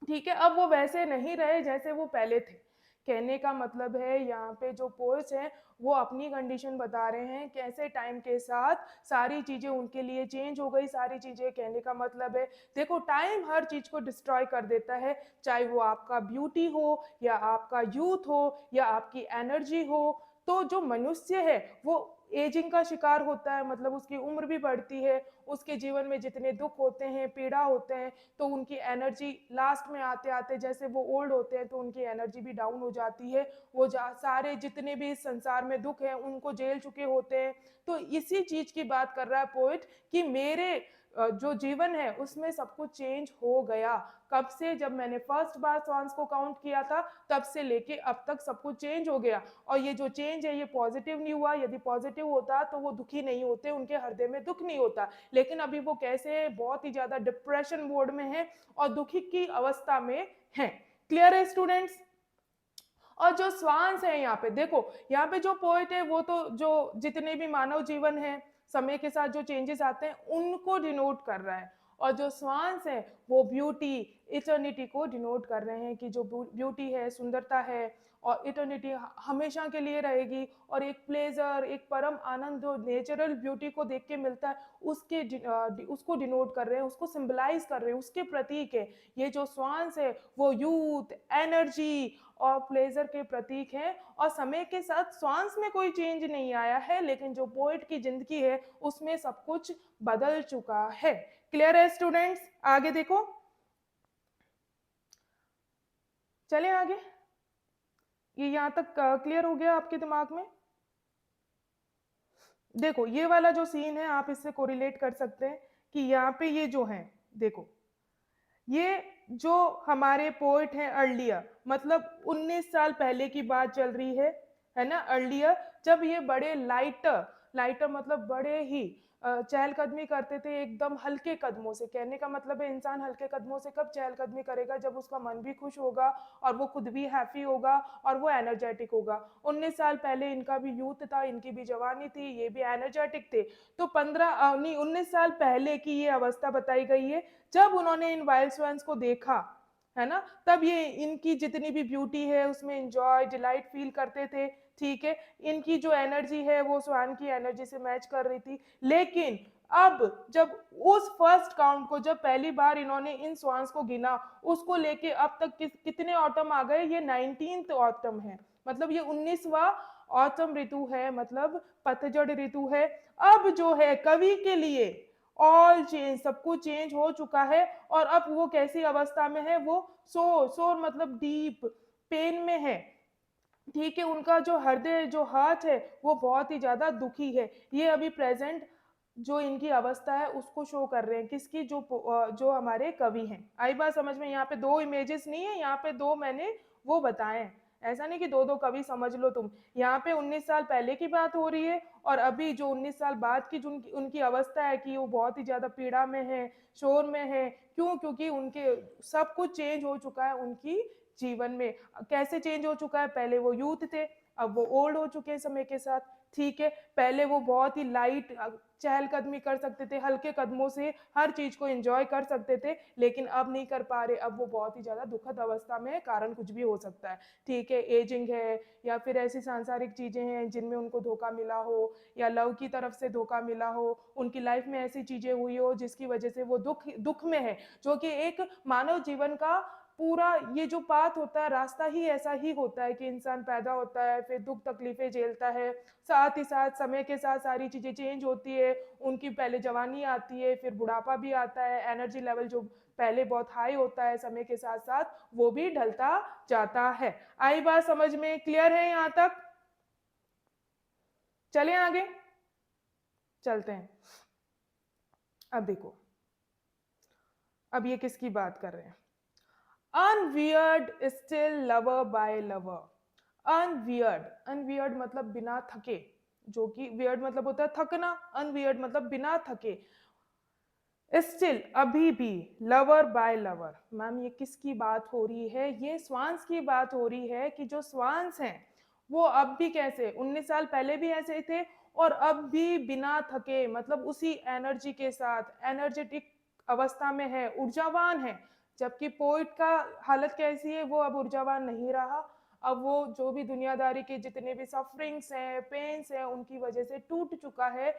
ठीक है, अब वो वैसे नहीं रहे जैसे वो पहले थे। कहने का मतलब है यहाँ पे जो पोएट्स हैं वो अपनी कंडीशन बता रहे हैं, कैसे टाइम के साथ सारी चीजें उनके लिए चेंज हो गई, सारी चीजें। कहने का मतलब है देखो, टाइम हर चीज को डिस्ट्रॉय कर देता है, चाहे वो आपका ब्यूटी हो, या आपका यूथ हो, या आपकी एनर्जी हो। तो जो मनुष्य है वो एजिंग का शिकार होता है, मतलब उसकी उम्र भी बढ़ती है, उसके जीवन में जितने दुख होते हैं, पीड़ा होते हैं, तो उनकी एनर्जी लास्ट में आते आते, जैसे वो ओल्ड होते हैं तो उनकी एनर्जी भी डाउन हो जाती है। वो सारे जितने भी इस संसार में दुख हैं उनको झेल चुके होते हैं। तो इसी चीज की बात कर रहा है पोइट कि मेरे जो जीवन है उसमें सब कुछ चेंज हो गया। कब से? जब मैंने फर्स्ट बार सॉन्ग्स को काउंट किया था, तब से लेके अब तक सब कुछ चेंज हो गया। और ये जो चेंज है ये पॉजिटिव नहीं हुआ। यदि पॉजिटिव होता तो वो दुखी नहीं होते, उनके हृदय में दुख नहीं होता। लेकिन अभी वो कैसे है, बहुत ही ज्यादा डिप्रेशन मोड में है और दुखी की अवस्था में है। क्लियर है स्टूडेंट्स? और जो स्वांस है यहाँ पे देखो, यहाँ पे जो पोएट है वो तो जो जितने भी मानव जीवन है, समय के साथ जो चेंजेस आते हैं उनको डिनोट कर रहा है। और जो स्वांस है वो ब्यूटी, इटर्निटी को डिनोट कर रहे हैं, कि जो ब्यूटी है, सुंदरता है, और इटर्निटी हमेशा के लिए रहेगी। और एक प्लेजर, एक परम आनंद जो नेचुरल ब्यूटी को देख के मिलता है, उसको डिनोट कर रहे हैं, उसको सिंबलाइज कर रहे हैं, उसके प्रतीक है। ये जो स्वांस है वो यूथ, एनर्जी और प्लेजर के प्रतीक हैं। और समय के साथ स्वांस में कोई चेंज नहीं आया है, लेकिन जो पोएट की जिंदगी है उसमें सब कुछ बदल चुका है। क्लियर है स्टूडेंट्स? आगे देखो, चले आगे। ये यहां तक क्लियर हो गया आपके दिमाग में? देखो, ये वाला जो सीन है आप इससे कोरिलेट कर सकते हैं कि यहाँ पे ये जो है, देखो, ये जो हमारे पोइट हैं अर्लियर, मतलब 19 साल पहले की बात चल रही है ना, अर्लियर, जब ये बड़े लाइटर, लाइटर मतलब बड़े ही चहलकदमी करते थे एकदम हल्के कदमों से। कहने का मतलब है इंसान हल्के कदमों से कब चहलकदमी करेगा? जब उसका मन भी खुश होगा और वो खुद भी हैप्पी होगा और वो एनर्जेटिक होगा। 19 साल पहले इनका भी यूथ था, इनकी भी जवानी थी, ये भी एनर्जेटिक थे। तो 19 साल पहले की ये अवस्था बताई गई है, जब उन्होंने इन वाइल्ड स्वैंस को देखा, है ना, तब ये इनकी जितनी भी ब्यूटी है उसमें एंजॉय, डिलाइट फील करते थे। ठीक है, इनकी जो एनर्जी है वो स्वान की एनर्जी से मैच कर रही थी। लेकिन अब जब उस फर्स्ट काउंट को, जब पहली बार इन्होंने इन स्वान्स को गिना, उसको लेके अब तक कितने ऑटम आ गए? ये 19th ऑटम है, मतलब ये 19वां ऑटम ऋतु है, मतलब पतझड़ ऋतु है। अब जो है कवि के लिए ऑल चेंज, सब कुछ चेंज हो चुका है। और अब वो कैसी अवस्था में है? वो सोर, सोर मतलब डीप पेन में है। ठीक है, उनका जो हृदय, जो हार्ट है वो बहुत ही ज्यादा दुखी है। ये अभी प्रेजेंट जो इनकी अवस्था है उसको शो कर रहे हैं, किसकी? जो हमारे कवि हैं। आई बात समझ में? यहाँ पे दो इमेजेस नहीं है, यहाँ पे दो मैंने वो बताए हैं। ऐसा नहीं कि दो दो कवि समझ लो तुम। यहाँ पे 19 साल पहले की बात हो रही है, और अभी जो 19 साल बाद की जो उनकी अवस्था है कि वो बहुत ही ज्यादा पीड़ा में है, शोर में है। क्यों? क्योंकि उनके सब कुछ चेंज हो चुका है उनकी जीवन में। कैसे चेंज हो चुका है? पहले वो यूथ थे, अब वो ओल्ड हो चुके हैं समय के साथ। ठीक है, पहले वो बहुत ही लाइट चहलकदमी कर सकते थे, हल्के कदमों से हर चीज को एंजॉय कर सकते थे, लेकिन अब नहीं कर पा रहे। अब वो बहुत ही ज्यादा दुखद अवस्था में है, कारण कुछ भी हो सकता है। ठीक है, एजिंग है, या फिर ऐसी सांसारिक चीजें हैं जिनमें उनको धोखा मिला हो, या लव की तरफ से धोखा मिला हो, उनकी लाइफ में ऐसी चीजें हुई हो जिसकी वजह से वो दुख में है। जो कि एक मानव जीवन का पूरा ये जो पाथ होता है, रास्ता ही ऐसा ही होता है कि इंसान पैदा होता है, फिर दुख तकलीफें झेलता है, साथ ही साथ समय के साथ सारी चीजें चेंज होती है। उनकी पहले जवानी आती है, फिर बुढ़ापा भी आता है, एनर्जी लेवल जो पहले बहुत हाई होता है समय के साथ साथ वो भी ढलता जाता है। आई बात समझ में? क्लियर है यहाँ तक? चलें आगे, चलते हैं। अब देखो, अब ये किसकी बात कर रहे हैं? अनवियर्ड स्टिल लवर बाय लवर। अनवियर्ड, अनवियर्ड मतलब बिना थके, जो कि वियर्ड मतलब होता है थकना, अनवियर्ड मतलब बिना थके, स्टिल अभी भी, लवर बाय लवर। मैम ये किसकी बात हो रही है? ये स्वान्स की बात हो रही है कि जो स्वान्स हैं वो अब भी कैसे, 19 साल पहले भी ऐसे ही थे और अब भी बिना थके, मतलब उसी एनर्जी के साथ, एनर्जेटिक अवस्था में है, ऊर्जावान है। जबकि पोइट का हालत कैसी है? वो अब ऊर्जावान नहीं रहा। अब वो जो भी दुनियादारी के जितने भी सफरिंग्स हैं, पेन्स हैं, उनकी वजह से टूट चुका है।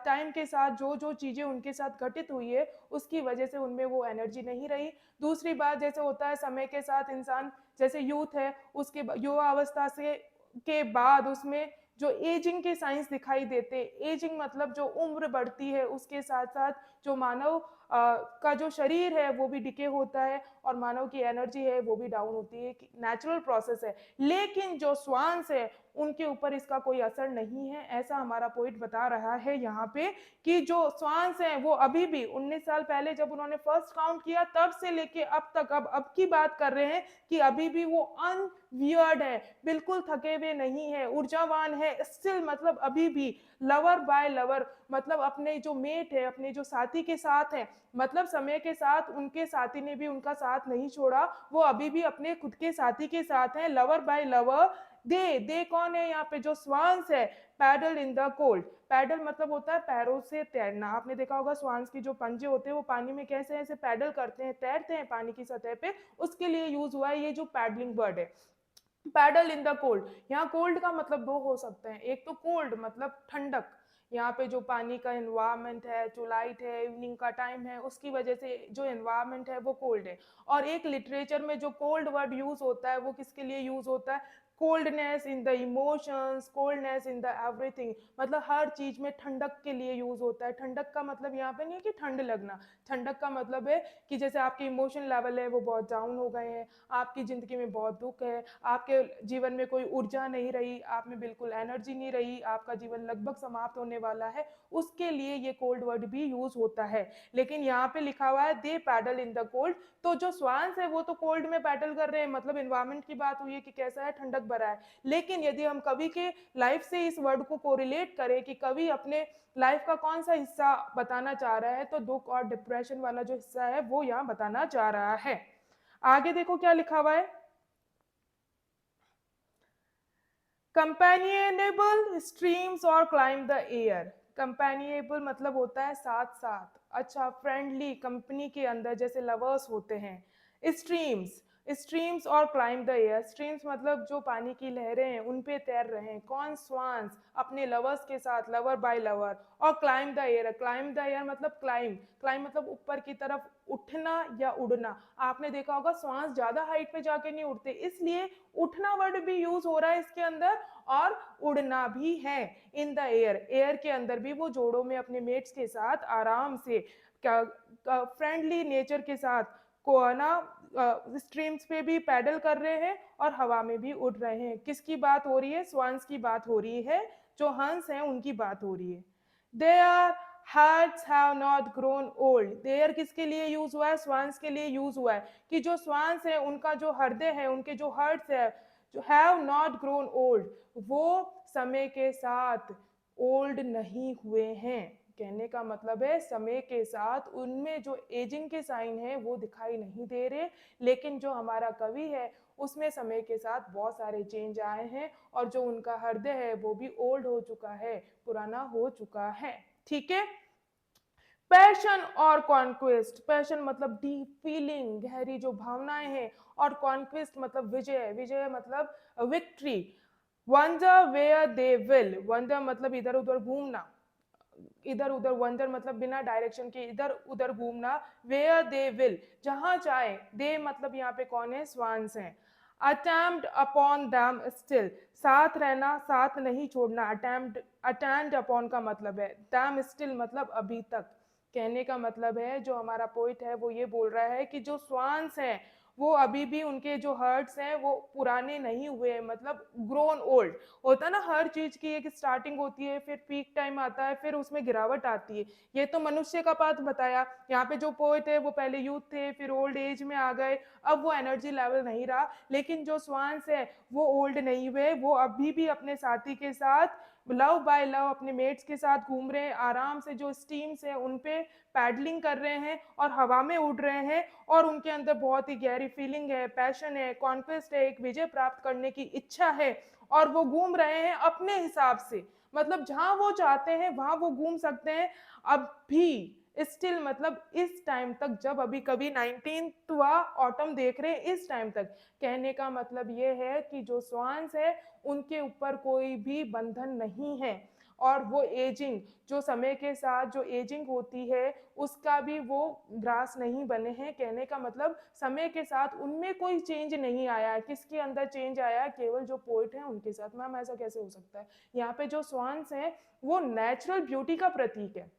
टाइम के साथ जो जो चीज़ें उनके साथ घटित हुई है उसकी वजह से उनमें वो एनर्जी नहीं रही। दूसरी बात, जैसे होता है समय के साथ इंसान, जैसे यूथ है उसके युवा अवस्था से के बाद उसमें जो एजिंग के साइंस दिखाई देते, एजिंग मतलब जो उम्र बढ़ती है उसके साथ साथ जो मानव का जो शरीर है वो भी डिके होता है और मानव की एनर्जी है वो भी डाउन होती है, नेचुरल प्रोसेस है। लेकिन जो स्वान्स है उनके ऊपर इसका कोई असर नहीं है, ऐसा हमारा पोइट बता रहा है यहाँ पे कि जो स्वान्स हैं वो अभी भी 19 साल पहले जब उन्होंने फर्स्ट काउंट किया तब से लेके अब तक, अब की बात कर रहे हैं कि अभी भी वो अनवियर्ड है, बिल्कुल थके हुए नहीं है, ऊर्जावान है, स्टिल मतलब अभी भी, लवर बाय लवर मतलब अपने जो मेट है, अपने जो साथी के साथ है, मतलब समय के साथ उनके साथी ने भी उनका साथ नहीं छोड़ा, वो अभी भी अपने खुद के साथी के साथ हैं, लवर बाय लवर। दे कौन है यहाँ पे? जो स्वान्स है। Paddle in the cold, paddle मतलब होता है पैरों से तैरना। आपने देखा होगा स्वान्स की जो पंजे होते हैं वो पानी में कैसे ऐसे पैडल करते हैं, तैरते हैं पानी की सतह पे, उसके लिए यूज हुआ है ये जो पैडलिंग वर्ड है। पैडल इन द कोल्ड, यहाँ कोल्ड का मतलब दो हो सकते हैं, एक तो कोल्ड मतलब ठंडक, यहाँ पे जो पानी का एनवायरनमेंट है, जो लाइट है, इवनिंग का टाइम है, उसकी वजह से जो एनवायरनमेंट है वो कोल्ड है। और एक लिटरेचर में जो कोल्ड वर्ड यूज होता है वो किसके लिए यूज होता है? Coldness in the emotions, coldness in the everything, मतलब हर चीज में ठंडक के लिए यूज होता है। ठंडक का मतलब यहाँ पे नहीं है कि ठंड लगना, ठंडक का मतलब है कि जैसे आपके इमोशन लेवल है वो बहुत डाउन हो गए हैं, आपकी जिंदगी में बहुत दुख है, आपके जीवन में कोई ऊर्जा नहीं रही, आप में बिल्कुल एनर्जी नहीं रही, आपका जीवन लगभग समाप्त होने वाला है, उसके लिए ये कोल्ड वर्ड भी यूज होता है। लेकिन यहाँ पे लिखा हुआ है दे पैडल इन द कोल्ड, तो जो स्वान्स है वो तो कोल्ड में पैडल कर रहे हैं, मतलब एनवायरमेंट की बात हुई है कि कैसा है, ठंडक भरा है। लेकिन यदि हम कवि के लाइफ से इस वर्ड को कोरिलेट करें कि कवि अपने लाइफ का कौन सा हिस्सा बताना चाह रहा है, तो दुख और डिप्रेशन वाला जो हिस्सा है वो यहाँ बताना चाह रहा है। आगे देखो क्या लिखा हुआ है। कंपेनियनेबल स्ट्रीम्स और क्लाइम द एयर। कंपेनिएबल मतलब होता है साथ साथ, अच्छा फ्रेंडली, कंपनी के अंदर जैसे लवर्स होते हैं। स्ट्रीम्स, स्ट्रीम्स और क्लाइम द एयर, स्ट्रीम्स मतलब जो पानी की लहरें हैं उन पे तैर रहे हैं, कौन? स्वान्स अपने लवर्स के साथ, लवर बाय लवर। और climb the air, climb the air मतलब क्लाइम, क्लाइम मतलब ऊपर की तरफ उठना या उड़ना। आपने देखा होगा स्वान्स ज्यादा हाइट पे जाके नहीं उड़ते, इसलिए उठना वर्ड भी यूज हो रहा है इसके अंदर और उड़ना भी है। इन द एयर, एयर के अंदर भी वो जोड़ों में अपने मेट्स के साथ आराम से फ्रेंडली नेचर के साथ को ना स्ट्रीम्स पे भी पैडल कर रहे हैं और हवा में भी उड़ रहे हैं। किसकी बात हो रही है? स्वान्स की बात हो रही है, जो हंस हैं उनकी बात हो रही है। They are hearts have not grown old, their किसके लिए यूज हुआ है? स्वान्स के लिए यूज हुआ है कि जो स्वान्स है उनका जो हृदय है, उनके जो हर्ट्स है, जो हैव नॉट ग्रोन ओल्ड, वो समय के साथ ओल्ड नहीं हुए हैं। कहने का मतलब है समय के साथ उनमें जो एजिंग के साइन है वो दिखाई नहीं दे रहे, लेकिन जो हमारा कवि है उसमें समय के साथ बहुत सारे चेंज आए हैं और जो उनका हृदय है वो भी ओल्ड हो चुका है, पुराना हो चुका है। ठीक है। पैशन और कॉन्क्वेस्ट, पैशन मतलब डीप फीलिंग, गहरी जो भावनाएं हैं, और कॉन्क्वेस्ट मतलब विजय, विजय मतलब victory. Wander where they will, wander मतलब इधर उधर घूमना, इधर उधर, वंडर मतलब बिना डायरेक्शन के इधर उधर घूमना, वेयर दे विल जहां चाहे, दे मतलब यहाँ पे कौन है? स्वान्स हैं। अटेम्प्ट अपॉन दैम स्टिल, साथ रहना, साथ नहीं छोड़ना, अटेम्प्ट, अटेंड अपॉन का मतलब है, दैम स्टिल मतलब अभी तक। कहने का मतलब है जो हमारा पोइट है वो ये बोल रहा है कि जो स्वान्स हैं वो अभी भी उनके जो हर्ट्स हैं वो पुराने नहीं हुए हैं, मतलब ग्रोन ओल्ड। होता है ना, हर चीज की एक स्टार्टिंग होती है, फिर पीक टाइम आता है, फिर उसमें गिरावट आती है। ये तो मनुष्य का पाठ बताया। यहाँ पे जो पोएट है वो पहले यूथ थे, फिर ओल्ड एज में आ गए, अब वो एनर्जी लेवल नहीं रहा। लेकिन जो स्वान्स है वो ओल्ड नहीं हुए, वो अभी भी अपने साथी के साथ लव बाय लव अपने मेट्स के साथ घूम रहे हैं आराम से। जो स्टीम्स है उन पे पैडलिंग कर रहे हैं और हवा में उड़ रहे हैं, और उनके अंदर बहुत ही गहरी फीलिंग है, पैशन है, कॉन्क्वेस्ट है, एक विजय प्राप्त करने की इच्छा है, और वो घूम रहे हैं अपने हिसाब से। मतलब जहां वो चाहते हैं वहां वो घूम सकते हैं। अब भी स्टिल, मतलब इस टाइम तक, जब अभी कभी 19वां ऑटम देख रहे हैं इस टाइम तक, कहने का मतलब ये है कि जो स्वान्स है उनके ऊपर कोई भी बंधन नहीं है। और वो एजिंग, जो समय के साथ जो एजिंग होती है उसका भी वो ग्रास नहीं बने हैं। कहने का मतलब समय के साथ उनमें कोई चेंज नहीं आया है। किसके अंदर चेंज आया है? केवल जो पोइट है उनके साथ। मैम ऐसा कैसे हो सकता है? यहाँ पे जो स्वान्स हैं वो नेचुरल ब्यूटी का प्रतीक है।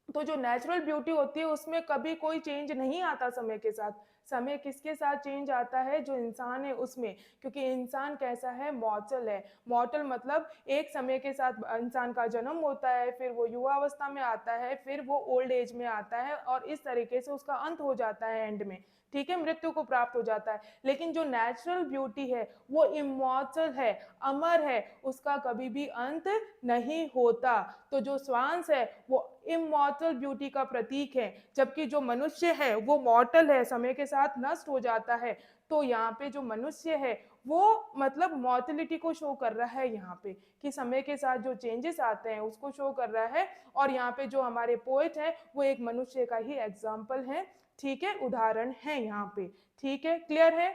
तो जो नेचुरल ब्यूटी होती है उसमें कभी कोई चेंज नहीं आता समय के साथ। समय किसके साथ चेंज आता है? जो इंसान है उसमें। क्योंकि इंसान कैसा है? मॉर्टल है। मॉर्टल मतलब एक समय के साथ इंसान का जन्म होता है, फिर वो युवा अवस्था में आता है, फिर वो ओल्ड एज में आता है, और इस तरीके से उसका अंत हो जाता है एंड में। ठीक है, मृत्यु को प्राप्त हो जाता है। लेकिन जो नेचुरल ब्यूटी है वो इमॉर्टल है, अमर है, उसका कभी भी अंत नहीं होता। तो जो स्वांस है वो इमॉर्टल ब्यूटी का प्रतीक है, जबकि जो मनुष्य है वो मॉर्टल है, समय के साथ नष्ट हो जाता है। तो यहाँ पे जो मनुष्य है वो मतलब मॉर्टिलिटी को शो कर रहा है यहाँ पे, कि समय के साथ जो चेंजेस आते हैं उसको शो कर रहा है। और यहाँ पे जो हमारे पोएट है वो एक मनुष्य का ही एग्जाम्पल है। ठीक है, उदाहरण है यहाँ पे। ठीक है, क्लियर है?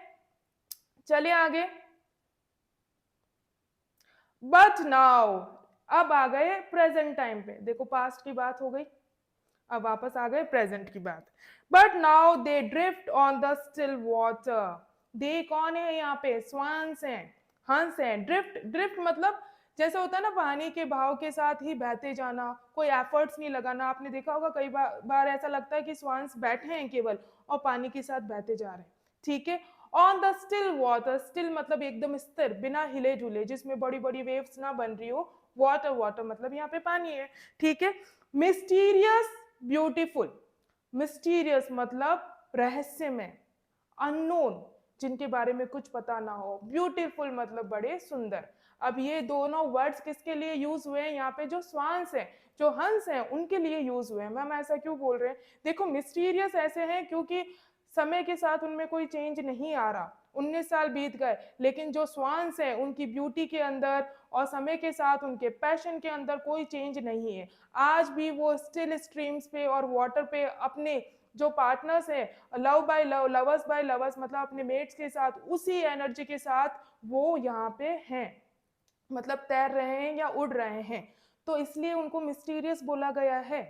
चलिए आगे। बट नाउ, अब आ गए प्रेजेंट टाइम पे। देखो पास्ट की बात हो गई, अब वापस आ गए प्रेजेंट की बात। But now they drift on the still water. They कौन है यहाँ पे? स्वान्स हैं, हंस हैं। ड्रिफ्ट, ड्रिफ्ट मतलब जैसे होता है ना पानी के बहाव के साथ ही बहते जाना, कोई एफर्ट्स नहीं लगाना। आपने देखा होगा कई बार ऐसा लगता है कि स्वान्स बैठे हैं केवल और पानी के साथ बहते जा रहे हैं। ठीक है, on the still water. Still मतलब एकदम स्थिर, बिना हिले जुले, जिसमें बड़ी बड़ी वेव्स ना बन रही हो। वाटर, वाटर मतलब यहाँ पे पानी है। ठीक है, मिस्टीरियस ब्यूटीफुल। मिस्टीरियस मतलब रहस्यमय, अननोन, जिनके बारे में कुछ पता ना हो। ब्यूटीफुल मतलब बड़े सुंदर। अब ये दोनों वर्ड्स किसके लिए यूज हुए हैं? यहाँ पे जो स्वान्स हैं, जो हंस हैं, उनके लिए यूज हुए हैं। मैम ऐसा क्यों बोल रहे हैं? देखो मिस्टीरियस ऐसे हैं क्योंकि समय के साथ उनमें कोई चेंज नहीं आ रहा। 19 साल बीत गए, लेकिन जो स्वान्स हैं उनकी ब्यूटी के अंदर और समय के साथ उनके पैशन के अंदर कोई चेंज नहीं है। आज भी वो स्टिल स्ट्रीम्स पे और वाटर पे अपने जो पार्टनर्स हैं, love by love, lovers by lovers, मतलब अपने मेट्स के साथ उसी एनर्जी के साथ वो यहाँ पे हैं, मतलब तैर रहे हैं या उड़ रहे हैं। तो इसलिए उनको मिस्टीरियस बोला गया है।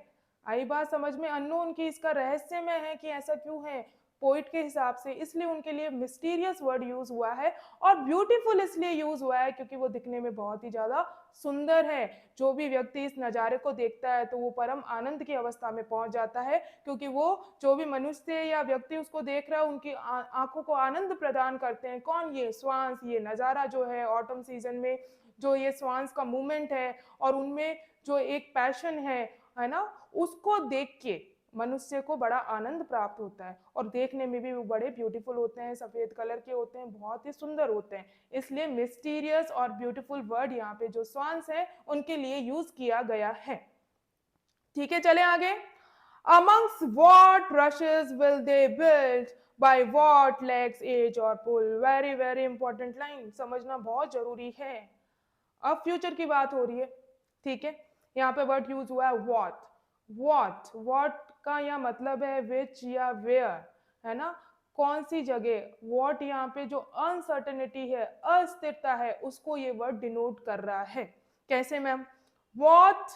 आई बात समझ में? अननोन की इसका रहस्यमय है कि ऐसा क्यों है पोइट के हिसाब से, इसलिए उनके लिए मिस्टीरियस वर्ड यूज हुआ है। और ब्यूटीफुल इसलिए यूज हुआ है क्योंकि वो दिखने में बहुत ही ज्यादा सुंदर है। जो भी व्यक्ति इस नज़ारे को देखता है तो वो परम आनंद की अवस्था में पहुंच जाता है, क्योंकि वो जो भी मनुष्य या व्यक्ति उसको देख रहा है उनकी आंखों को आनंद प्रदान करते हैं। कौन? ये स्वांस। ये नज़ारा जो है ऑटम सीजन में, जो ये स्वांस का मूवमेंट है और उनमें जो एक पैशन है ना, उसको देख के मनुष्य को बड़ा आनंद प्राप्त होता है। और देखने में भी वो बड़े ब्यूटीफुल होते हैं, सफेद कलर के होते हैं, बहुत ही सुंदर होते हैं। इसलिए मिस्टीरियस और ब्यूटीफुल वर्ड यहाँ पे जो स्वान्स है उनके लिए यूज किया गया है। ठीक है, चले आगे। Amongst what rushes will they build? By what legs, age or pull? Very very important line, समझना बहुत जरूरी है। अब फ्यूचर की बात हो रही है। ठीक है, यहाँ पे वर्ड यूज हुआ है वॉट। वॉट का यह मतलब है विच या वेयर, है ना? कौन सी जगह। वॉट यहाँ पे जो अनसर्टेनिटी है, अस्थिरता है, उसको ये वर्ड डिनोट कर रहा है। कैसे ma'am? What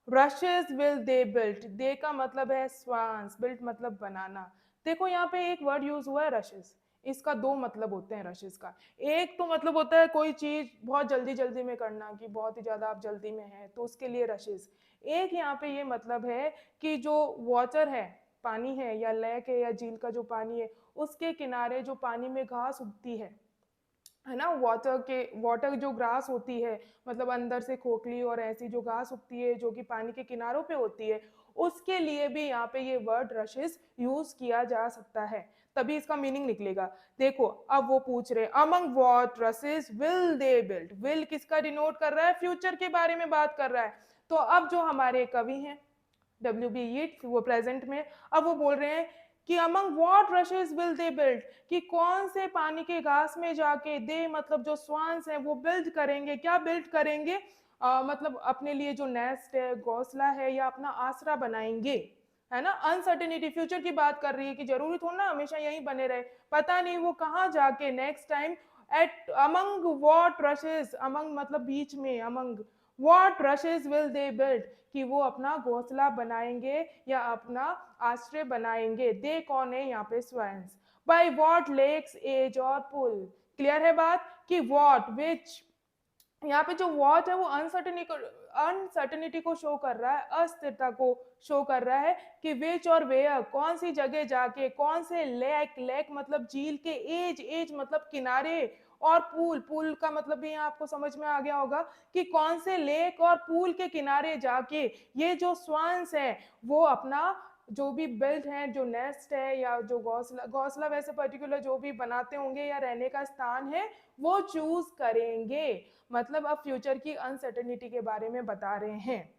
rushes will they built. They का मतलब है स्वांस, बिल्ट मतलब बनाना। देखो यहाँ पे एक वर्ड यूज हुआ है रशेज, इसका दो मतलब होते हैं रशेज का। एक तो मतलब होता है कोई चीज बहुत जल्दी जल्दी में करना, कि बहुत ही ज्यादा आप जल्दी में है तो उसके लिए रशेज। एक यहाँ पे ये मतलब है कि जो वाटर है, पानी है या लेक है या झील का जो पानी है, उसके किनारे जो पानी में घास उगती है ना, वाटर जो ग्रास होती है, मतलब अंदर से खोखली और ऐसी जो घास उगती है जो कि पानी के किनारों पे होती है, उसके लिए भी यहाँ पे ये वर्ड रशेस यूज किया जा सकता है, तभी इसका मीनिंग निकलेगा। देखो अब वो पूछ रहे among what rushes will they build, will किसका डिनोट कर रहा है, फ्यूचर के बारे में बात कर रहा है। तो अब जो हमारे कवि हैं WB Yeats, वो प्रेजेंट में, अब वो बोल रहे हैं कि among what rushes will they build, कि कौन से पानी के घास में जाके दे मतलब जो स्वान्स हैं वो बिल्ड करेंगे, क्या बिल्ड करेंगे, मतलब अपने लिए जो नेस्ट है, घोंसला है या अपना आसरा बनाएंगे, है ना। अनसर्टेनिटी, फ्यूचर की बात कर रही है कि जरूरी थोड़ा ना हमेशा यहीं बने रहे, पता नहीं वो कहाँ जाके next time at among what rushes, अमंग मतलब बीच में, among what rushes will they build, कि वो अपना घोंसला बनाएंगे या अपना आश्रय बनाएंगे। दे कौन है यहाँ पे, swans. By what lake's edge और पुल, क्लियर है बात कि व्हाट विच, यहाँ पे जो वॉट है वो अनसर्टेनिटी को शो कर रहा है, अस्थिरता को शो कर रहा है कि विच और वेयर, कौन सी जगह जाके, कौन से लेक, लेक मतलब झील के, एज, एज मतलब किनारे, और पूल, पूल का मतलब भी यहाँ आपको समझ में आ गया होगा कि कौन से लेक और पूल के किनारे जाके ये जो स्वान्स है वो अपना जो भी बिल्ड है, जो नेस्ट है या जो घोंसला, घोंसला वैसे पर्टिकुलर जो भी बनाते होंगे या रहने का स्थान है वो चूज करेंगे। मतलब अब फ्यूचर की अनसर्टेनिटी के बारे में बता रहे हैं।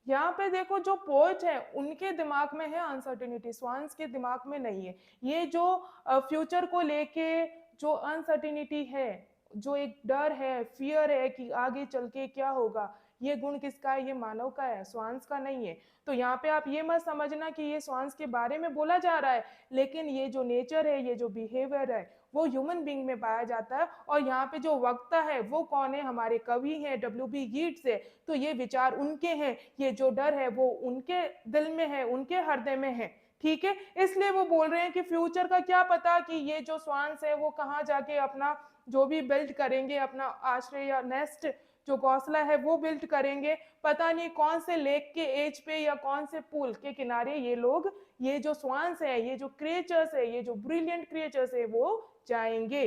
यहाँ पे देखो जो पोएट है उनके दिमाग में है अनसर्टेनिटी, स्वान्स के दिमाग में नहीं है। ये जो फ्यूचर को लेके जो अनसर्टेनिटी है, जो एक डर है, फियर है कि आगे चल के क्या होगा, ये गुण किसका है, ये मानव का है, स्वान्स का नहीं है। तो यहाँ पे आप ये मत समझना कि ये स्वान्स के बारे में बोला जा रहा है, लेकिन ये जो नेचर है, ये जो बिहेवियर है वो ह्यूमन बींग में पाया जाता है। और यहाँ पे जो वक्ता है वो कौन है, हमारे कवि हैं WB यीट्स है। तो ये विचार उनके हैं, ये जो डर है वो उनके दिल में है, उनके हृदय में है, ठीक है। इसलिए वो बोल रहे हैं कि फ्यूचर का क्या पता कि ये जो स्वान्स है वो कहाँ जाके अपना जो भी बिल्ड करेंगे, अपना आश्रय या नेस्ट जो घोंसला है वो बिल्ड करेंगे, पता नहीं कौन से लेक के एज पे या कौन से पूल के किनारे ये लोग, ये जो स्वान्स है, ये जो क्रिएचर्स है, ये जो ब्रिलियंट क्रिएचर्स है वो जाएंगे,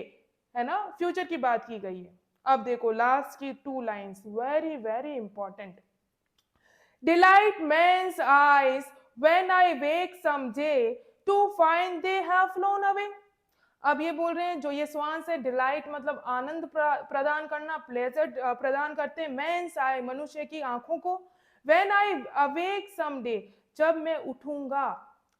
है ना। फ्यूचर की बात की गई है। अब देखो लास्ट की 2 lines very very important. Delight men's eyes when I wake some day to find they have flown away. अब ये बोल रहे हैं जो ये स्वान्स है, डिलाइट मतलब आनंद प्रदान करना, प्लेजर प्रदान करते हैं, मेन्स आई मनुष्य की आंखों को, when I awake some day जब मैं उठूंगा,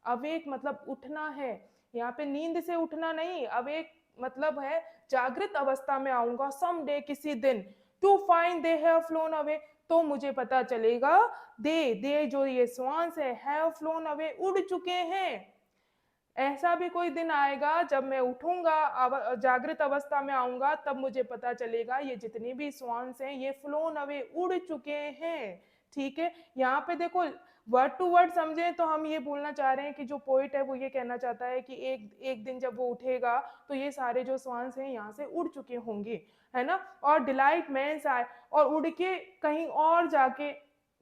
अवेक मतलब उठना है, यहाँ पे नींद से उठना नहीं, अवेक मतलब है जागृत अवस्था में आऊंगा, सम डे किसी दिन, to find they have flown away तो मुझे पता चलेगा, दे जो ये स्वान्स है हैव फ्लोन अवे उड़ चुके हैं। ऐसा भी कोई दिन आएगा जब मैं उठूंगा, जागृत अवस्था में आऊंगा, तब मुझे पता चलेगा ये जितने भी स्वान्स हैं ये फ्लोन अवे उड़ चुके हैं, ठीक है। यहाँ पे देखो वर्ड टू वर्ड समझे तो हम ये बोलना चाह रहे हैं कि जो पोइट है वो ये कहना चाहता है कि एक एक दिन जब वो उठेगा तो ये सारे जो स्वान्स हैं यहाँ से उड़ चुके होंगे, है ना। और डिलाइट मेंस आए, और उड़ के कहीं और जाके,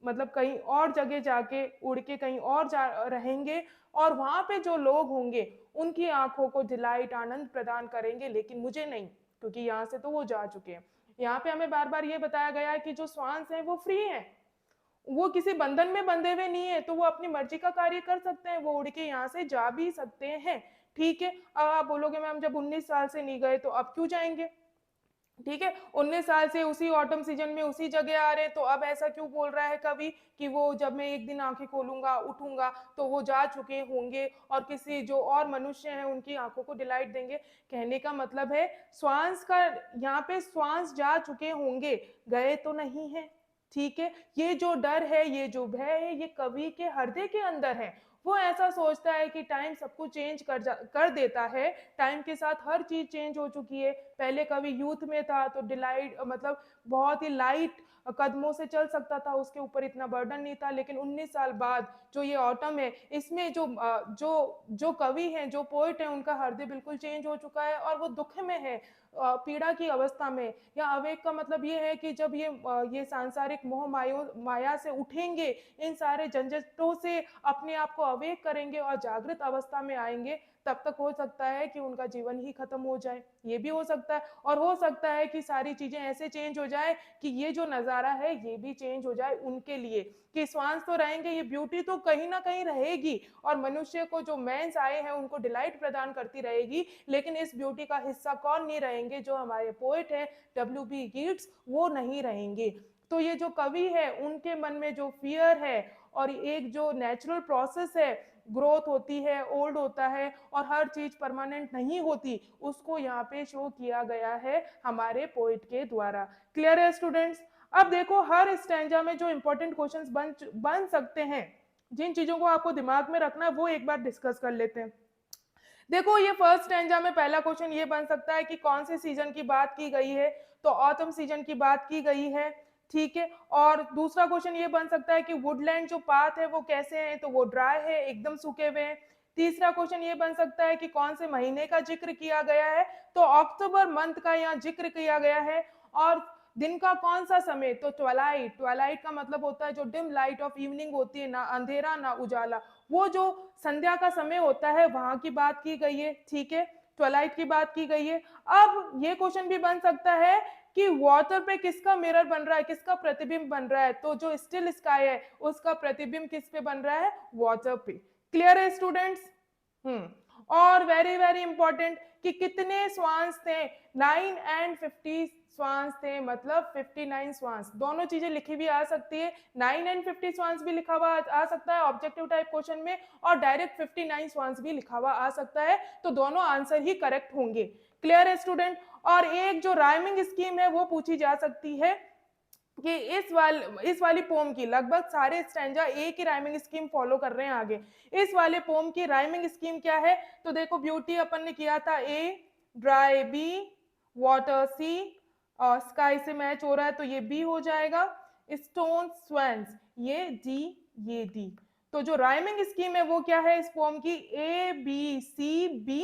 मतलब कहीं और जगह जाके उड़ के कहीं और जा रहेंगे, और वहां पे जो लोग होंगे उनकी आंखों को डिलाइट आनंद प्रदान करेंगे, लेकिन मुझे नहीं, क्योंकि यहाँ से तो वो जा चुके हैं। यहाँ पे हमें बार बार ये बताया गया है कि जो स्वान्स हैं वो फ्री हैं, वो किसी बंधन में बंधे हुए नहीं है, तो वो अपनी मर्जी का कार्य कर सकते हैं, वो उड़ के यहाँ से जा भी सकते हैं, ठीक है। अब आप बोलोगे मैम जब 19 साल से नहीं गए तो अब क्यों जाएंगे, ठीक है। 19 साल से उसी ऑटम सीजन में उसी जगह आ रहे हैं, तो अब ऐसा क्यों बोल रहा है कवि कि वो जब मैं एक दिन आंखें खोलूंगा उठूंगा तो वो जा चुके होंगे और किसी जो और मनुष्य हैं उनकी आंखों को डिलाइट देंगे। कहने का मतलब है श्वास का, यहाँ पे श्वास जा चुके होंगे, गए तो नहीं है, ठीक है। ये जो डर है, ये जो भय है, ये कवि के हृदय के अंदर है। वो ऐसा सोचता है कि टाइम सब कुछ चेंज कर देता है, टाइम के साथ हर चीज चेंज हो चुकी है, पहले कवि यूथ में था तो डिलाइट मतलब बहुत ही लाइट कदमों से चल सकता था, उसके ऊपर इतना बर्डन नहीं था। लेकिन 19 साल बाद जो ये ऑटम है, इसमें जो कवि हैं, जो पोइट हैं, उनका हृदय बिल्कुल चेंज हो चुका है और वो दुख में है, पीड़ा की अवस्था में। या अवेक का मतलब ये है कि जब ये सांसारिक मोह माया से उठेंगे, इन सारे झंझटों से अपने आप को अवेक करेंगे और जागृत अवस्था में आएंगे, तब तक हो सकता है कि उनका जीवन ही खत्म हो जाए। ये भी हो सकता है, और हो सकता है कि सारी चीजें ऐसे चेंज हो जाए कि ये जो नजारा है ये भी चेंज हो जाए उनके लिए, कि स्वांस तो रहेंगे, ये ब्यूटी तो कहीं ना कहीं रहेगी और मनुष्य को जो मेंस आए हैं उनको डिलाइट प्रदान करती रहेगी। लेकिन इस ब्यूटी का हिस्सा कौन नहीं रहेंगे? जो हमारे पोएट है WB Yeats, वो नहीं रहेंगे। तो ये जो कवि है उनके मन में जो फियर है और एक जो नेचुरल प्रोसेस है, ग्रोथ होती है, ओल्ड होता है और हर चीज परमानेंट नहीं होती, उसको यहाँ पे शो किया गया है हमारे पोइट के द्वारा। क्लियर है स्टूडेंट्स? अब देखो, हर स्टैंजा में जो इंपॉर्टेंट क्वेश्चंस बन सकते हैं, जिन चीजों को आपको दिमाग में रखना है वो एक बार डिस्कस कर लेते हैं। देखो, ये फर्स्ट स्टैंजा में पहला क्वेश्चन ये बन सकता है कि कौन से सीजन की बात की गई है, तो ऑटम सीजन की बात की गई है, ठीक है। और दूसरा क्वेश्चन ये बन सकता है कि वुडलैंड जो पाथ है वो कैसे हैं, तो वो ड्राई है, एकदम सूखे हुए हैं। तीसरा क्वेश्चन ये बन सकता है कि कौन से महीने का जिक्र किया गया है, तो अक्टूबर मंथ का यहाँ जिक्र किया गया है। और दिन का कौन सा समय, तो ट्वेलाइट। ट्वेलाइट का मतलब होता है जो डिम लाइट ऑफ इवनिंग होती है, ना अंधेरा ना उजाला, वो जो संध्या का समय होता है वहां की बात की गई है, ठीक है, ट्वेलाइट की बात की गई है। अब ये क्वेश्चन भी बन सकता है कि वाटर पे किसका मिरर बन रहा है, किसका प्रतिबिंब बन रहा है, तो जो स्टिल स्काई है उसका प्रतिबिंब किस पे बन रहा है? वाटर पे। क्लियर है स्टूडेंट्स? और वेरी वेरी इंपॉर्टेंट कि कितने स्वांस थे? 9 and 50 स्वांस थे, मतलब 59 स्वांस। दोनों चीजें लिखी भी आ सकती है, 9 and 50 स्वांस भी लिखा हुआ आ सकता है ऑब्जेक्टिव टाइप क्वेश्चन में, और डायरेक्ट 59 स्वांस भी लिखा हुआ आ सकता है, तो दोनों आंसर ही करेक्ट होंगे। क्लियर है स्टूडेंट? और एक जो राइमिंग स्कीम है वो पूछी जा सकती है कि इस वाली पोम की, लगभग सारे स्टैंजा एक ही राइमिंग स्कीम फॉलो कर रहे हैं आगे। इस वाले पोम की राइमिंग स्कीम क्या है? तो देखो, ब्यूटी अपन ने किया था ए, ड्राई बी, वाटर सी, स्काई से मैच हो रहा है तो ये बी हो जाएगा, स्टोन स्वैंस ये डी, ये डी। तो जो राइमिंग स्कीम है वो क्या है इस पोम की? A B C B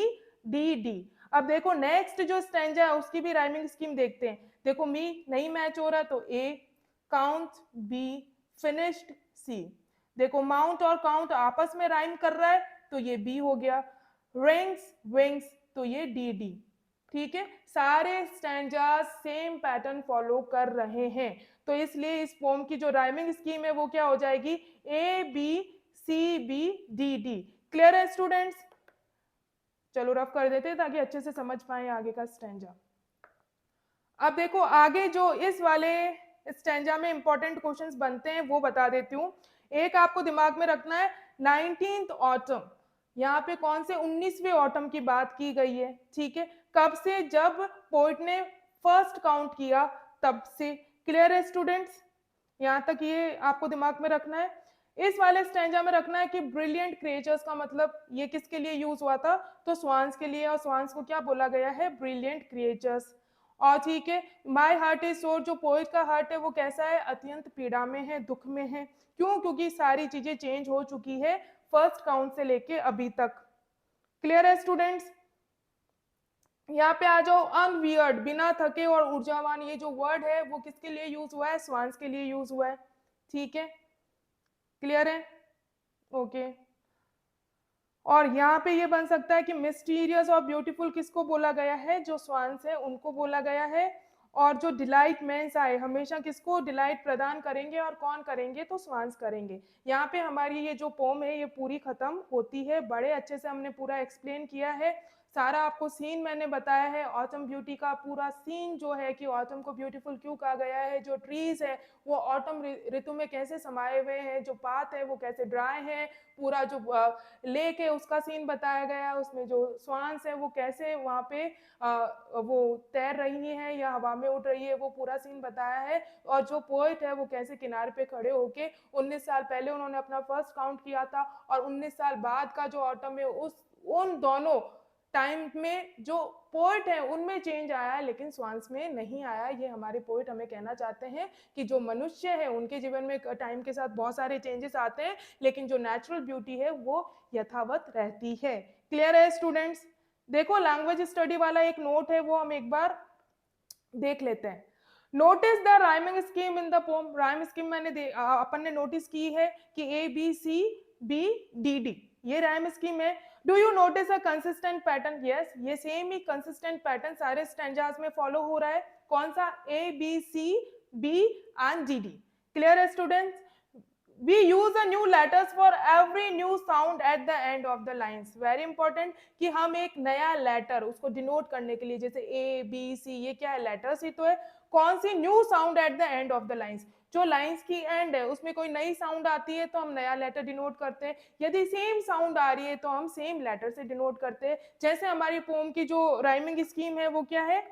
D D. अब देखो, नेक्स्ट जो स्टैंजा है उसकी भी राइमिंग स्कीम देखते हैं। देखो, मी नहीं मैच हो रहा तो ए, काउंट बी, फिनिश्ड सी। देखो, माउंट और काउंट आपस में राइम कर रहा है तो ये बी हो गया, रिंग्स विंग्स तो ये डी डी। ठीक है, सारे स्टैंजा सेम पैटर्न फॉलो कर रहे हैं, तो इसलिए इस पोम की जो राइमिंग स्कीम है वो क्या हो जाएगी? A B C B D D. Clear है स्टूडेंट्स? चलो रफ कर देते हैं ताकि अच्छे से समझ पाए आगे का स्टैंजा। अब देखो, आगे जो इस वाले स्टैंजा में इंपॉर्टेंट क्वेश्चंस बनते हैं वो बता देती हूँ। एक आपको दिमाग में रखना है, 19th ऑटम, यहाँ पे कौन से 19वें ऑटम की बात की गई है, ठीक है, कब से? जब पोइट ने फर्स्ट काउंट किया तब से। क्लियर है स्टूडेंट्स? यहाँ तक ये आपको दिमाग में रखना है। इस वाले स्टैंजा में रखना है कि ब्रिलियंट क्रिएचर्स का मतलब ये किसके लिए यूज हुआ था? तो स्वांस के लिए, और स्वांस को क्या बोला गया है? Brilliant creatures. और ठीक है, माई हार्ट इज सोर, जो पोइट का हार्ट है वो कैसा है? अत्यंत पीड़ा में है, दुख में है। क्यों? क्योंकि सारी चीजें चेंज हो चुकी है फर्स्ट काउंट से लेके अभी तक। क्लियर है स्टूडेंट्स? यहाँ पे आ जाओ, अनवियर्ड, बिना थके और ऊर्जावान, ये जो वर्ड है वो किसके लिए यूज हुआ है? स्वांस के लिए यूज हुआ है, ठीक है, क्लियर है? ओके। और यहाँ पे ये बन सकता है कि मिस्टीरियस और ब्यूटीफुल किसको बोला गया है? जो स्वांस है उनको बोला गया है। और जो डिलाइट मेंस आए, हमेशा किसको डिलाइट प्रदान करेंगे और कौन करेंगे? तो स्वांस करेंगे। यहाँ पे हमारी ये जो पोम है ये पूरी खत्म होती है। बड़े अच्छे से हमने पूरा एक्सप्लेन किया है, सारा आपको सीन मैंने बताया है, ऑटम ब्यूटी का पूरा सीन जो है कि ऑटम को ब्यूटीफुल क्यों कहा गया है, जो ट्रीज है वो ऑटम ऋतु में कैसे समाये हुए हैं, जो पात है वो कैसे ड्राई है, पूरा जो लेक है उसका सीन बताया गया है, उसमें जो स्वांस है वो कैसे वहाँ पे वो तैर रही है या हवा में उड़ रही है, वो पूरा सीन बताया है। और जो पोएट है वो कैसे किनारे पे खड़े होके 19 साल पहले उन्होंने अपना फर्स्ट काउंट किया था, और 19 साल बाद का जो ऑटम है उन दोनों टाइम में जो पोएट है उनमें चेंज आया है, लेकिन स्वांस में नहीं आया। ये हमारे पोएट हमें कहना चाहते हैं कि जो मनुष्य है उनके जीवन में टाइम के साथ बहुत सारे चेंजेस आते हैं, लेकिन जो नेचुरल ब्यूटी है वो यथावत रहती है। क्लियर है स्टूडेंट्स? देखो लैंग्वेज स्टडी वाला एक नोट है वो हम एक बार देख लेते हैं। Notice the rhyming scheme in the poem. Rhyme scheme मैंने अपन ने नोटिस की है कि A B C B D D, ये राइम स्कीम है। Do you notice a consistent pattern? Yes, ये सेम ही कंसिस्टेंट पैटर्न सारे स्टैंजास में फॉलो हो रहा है। कौन सा? A B C B and D D. Clear है students? we use a new letters for every new sound at the end of the lines। very important कि हम एक नया लेटर उसको डिनोट करने के लिए, जैसे ए बी सी, ये क्या है? लेटर्स ही तो है। कौन सी? New sound at the end of the lines. जो लाइंस की एंड है उसमें कोई नई साउंड आती है तो हम नया लेटर डिनोट करते हैं। यदि सेम साउंड आ रही है तो हम सेम लेटर से डिनोट करते हैं। जैसे हमारी पोम की जो राइमिंग स्कीम है वो क्या है?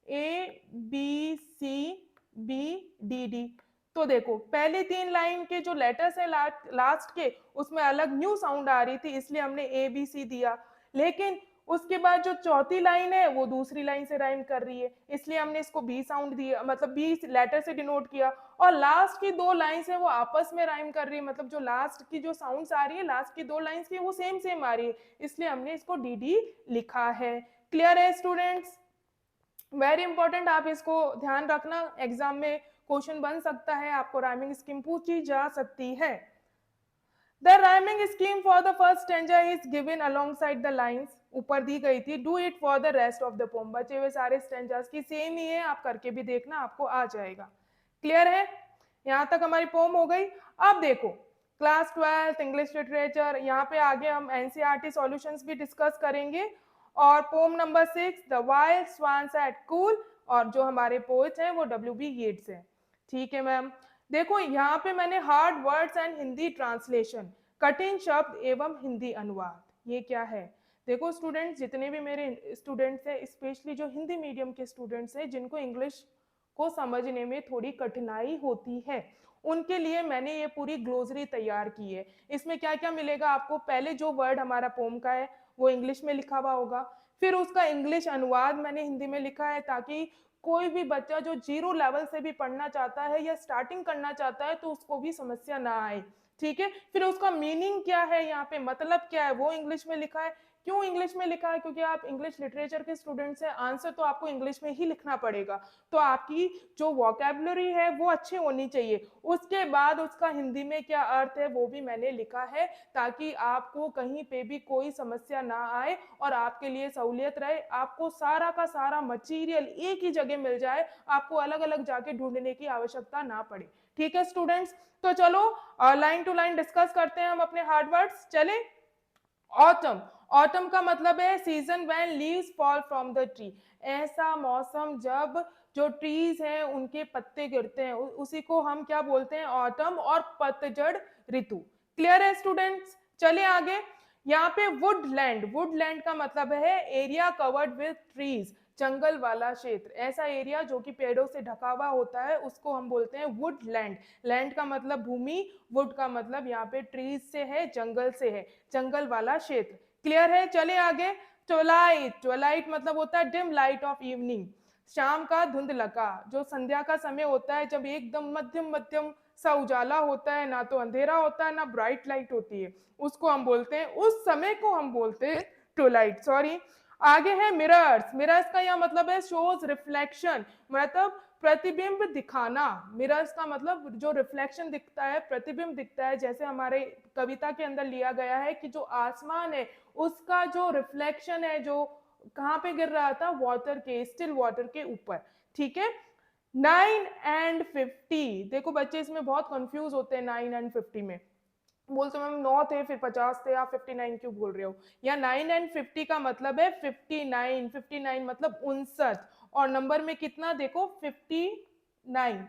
A B C B D D. तो देखो पहले 3 लाइन के जो लेटर्स है लास्ट के, उसमें अलग न्यू साउंड आ रही थी, इसलिए हमने ए बी सी दिया। लेकिन उसके बाद जो चौथी लाइन है वो दूसरी लाइन से राइम कर रही है, इसलिए हमने इसको बी साउंड दिया, मतलब बी लेटर से डिनोट किया। और लास्ट की 2 लाइन्स है वो आपस में राइम कर रही है, मतलब जो लास्ट की जो साउंड्स आ रही है लास्ट की 2 लाइन्स की वो सेम सेम आ रही है, इसलिए हमने इसको डी डी लिखा है। क्लियर है स्टूडेंट्स? वेरी इंपॉर्टेंट, आप इसको ध्यान रखना, एग्जाम में क्वेश्चन बन सकता है, आपको राइमिंग स्कीम पूछी जा सकती है। The rhyming scheme for the first stanza is given alongside the lines, ऊपर दी गई थी। Do it for the rest of the pome. बचे हुए सारे स्टैंजास की सेम ही है, आप करके भी देखना, आपको आ जाएगा। क्लियर है? यहां तक हमारी पोम हो गई। अब देखो क्लास 12 इंग्लिश लिटरेचर, यहाँ पे आगे हम एनसीईआरटी सॉल्यूशंस भी डिस्कस करेंगे। और poem number 6 the wild swans at Coole, और जो हमारे पोएट हैं वो W.B. येट्स हैं। ठीक है मैम। देखो यहाँ पे मैंने hard words and Hindi translation, कठिन शब्द एवं हिंदी अनुवाद, ये क्या है? देखो स्टूडेंट्स, जितने भी मेरे स्टूडेंट्स हैं, स्पेशली जो हिंदी मीडियम के स्टूडेंट्स हैं जिनको इंग्लिश को समझने में थोड़ी कठिनाई होती है, उनके लिए मैंने ये पूरी ग्लोसरी तैयार की है। इसमें क्या क्या मिलेगा आपको? पहले जो वर्ड हमारा पोम का है वो इंग्लिश में लिखा हुआ होगा, फिर उसका इंग्लिश अनुवाद मैंने हिंदी में लिखा है, ताकि कोई भी बच्चा जो 0 लेवल से भी पढ़ना चाहता है या स्टार्टिंग करना चाहता है तो उसको भी समस्या ना आए। ठीक है, फिर उसका मीनिंग क्या है, यहाँ पे मतलब क्या है, वो इंग्लिश में लिखा है। क्यों इंग्लिश में लिखा है? क्योंकि आप इंग्लिश लिटरेचर के स्टूडेंट्स हैं, आंसर तो आपको इंग्लिश में ही लिखना पड़ेगा, तो आपकी जो वोकैबुलरी है वो अच्छी होनी चाहिए। उसके बाद उसका हिंदी में क्या अर्थ है वो भी मैंने लिखा है, ताकि आपको कहीं पे भी कोई समस्या ना आए और आपके लिए सहूलियत रहे, आपको सारा का सारा मटेरियल एक ही जगह मिल जाए, आपको अलग अलग जाके ढूंढने की आवश्यकता ना पड़े। ठीक है स्टूडेंट्स, तो चलो लाइन टू लाइन डिस्कस करते हैं हम अपने हार्ड वर्ड्स। चले। ऑटम, ऑटम का मतलब है season when leaves fall from the tree, ऐसा मौसम जब जो ट्रीज हैं उनके पत्ते गिरते हैं, उसी को हम क्या बोलते हैं? ऑटम और पतझड़ ऋतु। क्लियर है स्टूडेंट्स? चले आगे। यहाँ पे वुडलैंड, वुडलैंड का मतलब है एरिया कवर्ड विद ट्रीज, जंगल वाला क्षेत्र, ऐसा एरिया जो कि पेड़ों से ढका हुआ होता है उसको हम बोलते हैं वुडलैंड। लैंड का मतलब भूमि, वुड का मतलब यहाँ पे ट्रीज से है, जंगल से है, जंगल वाला क्षेत्र। क्लियर है? चले आगे। ट्वेलाइट, ट्वेलाइट मतलब होता है डिम लाइट ऑफ इवनिंग, शाम का धुंधलका, जो संध्या का समय होता है जब एकदम मध्यम मध्यम सा उजाला होता है, ना तो अंधेरा होता है ना ब्राइट लाइट होती है, उसको हम बोलते हैं, उस समय को हम बोलते हैं ट्वेलाइट। सॉरी। आगे है मिरर्स, मिरर्स का यह मतलब है शोज रिफ्लेक्शन, मतलब प्रतिबिंब दिखाना। मिरर्स का मतलब जो रिफ्लेक्शन दिखता है, प्रतिबिंब दिखता है, जैसे हमारे कविता के अंदर लिया गया है कि जो आसमान है उसका जो रिफ्लेक्शन है, जो कहाँ पे गिर रहा था? वाटर के, स्टिल वाटर के ऊपर। ठीक है। 9 and 50, देखो बच्चे इसमें बहुत कंफ्यूज होते हैं 9 and 50 में, बोलते मैम 9 थे फिर 50 थे, आप 59 क्यों बोल रहे हो? या 9 and 50 का मतलब है 59, 59 मतलब 59, और नंबर में कितना? देखो 59।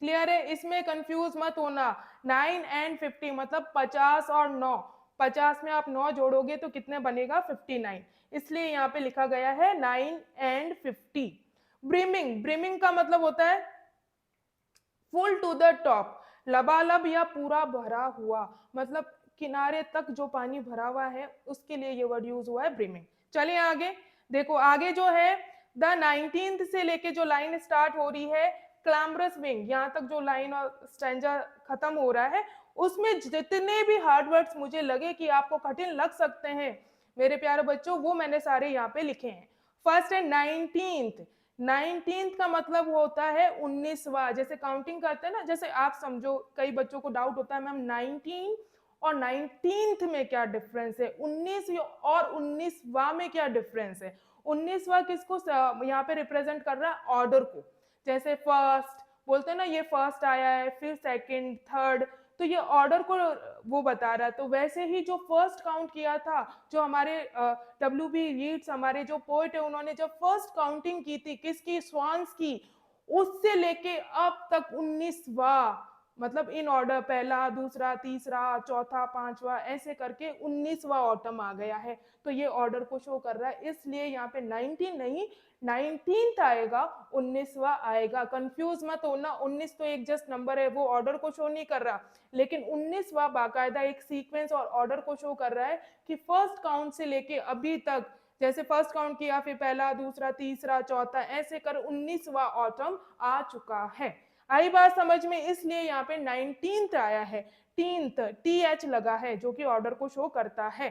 क्लियर है? इसमें कंफ्यूज मत होना। 9 and 50 मतलब 50 और 9, 50 में आप 9 जोड़ोगे तो कितने बनेगा? 59, इसलिए यहाँ पे लिखा गया है 9 and 50। ब्रिमिंग, ब्रिमिंग का मतलब होता है फुल टू द टॉप, लबालब या पूरा भरा हुआ, मतलब किनारे तक जो पानी भरा हुआ है उसके लिए ये वर्ड यूज हुआ है ब्रिमिंग। चलिए आगे देखो, आगे जो है द 19th से लेके जो लाइन स्टार्ट हो रही है क्लैम्बरस विंग, यहाँ तक जो लाइन और स्टैंजा खत्म हो रहा है, उसमें जितने भी हार्ड वर्ड्स मुझे लगे कि आपको कठिन लग सकते हैं मेरे प्यारे बच्चों, वो मैंने सारे यहाँ पे लिखे हैं। फर्स्ट है 19th। 19th का मतलब होता है 19वां, जैसे काउंटिंग करते हैं ना, जैसे आप समझो कई बच्चों को डाउट होता है मैम 19 और 19th में क्या डिफरेंस है, 19 और 19वां में क्या डिफरेंस है। 19वां किसको यहाँ पे रिप्रेजेंट कर रहा है, ऑर्डर को, जैसे फर्स्ट बोलते हैं ना, ये फर्स्ट आया है, फिर सेकंड, थर्ड, तो ये ऑर्डर को वो बता रहा है। तो वैसे ही जो फर्स्ट काउंट किया था, जो हमारे W.B. यीट्स हमारे जो पोएट है, उन्होंने जब फर्स्ट काउंटिंग की थी किसकी, स्वान्स की, उससे लेके अब तक 19वां, मतलब इन ऑर्डर पहला, दूसरा, तीसरा, चौथा, पांचवा, ऐसे करके 19वां ऑटम आ गया है। तो ये ऑर्डर को शो कर रहा है, इसलिए यहाँ पे 19 नहीं 19th आएगा, 19वां आएगा। कंफ्यूज मत होना, 19 तो एक जस्ट नंबर है, वो ऑर्डर को शो नहीं कर रहा, लेकिन 19वां बाकायदा एक सीक्वेंस और ऑर्डर को शो कर रहा है कि फर्स्ट काउंट से लेके अभी तक, जैसे फर्स्ट काउंट किया, फिर पहला, दूसरा, तीसरा, चौथा, ऐसे कर 19वां ऑटम आ चुका है। आई बात समझ में, इसलिए यहाँ पे 19th आया है, टींथ, TH लगा है, जो कि ऑर्डर को शो करता है।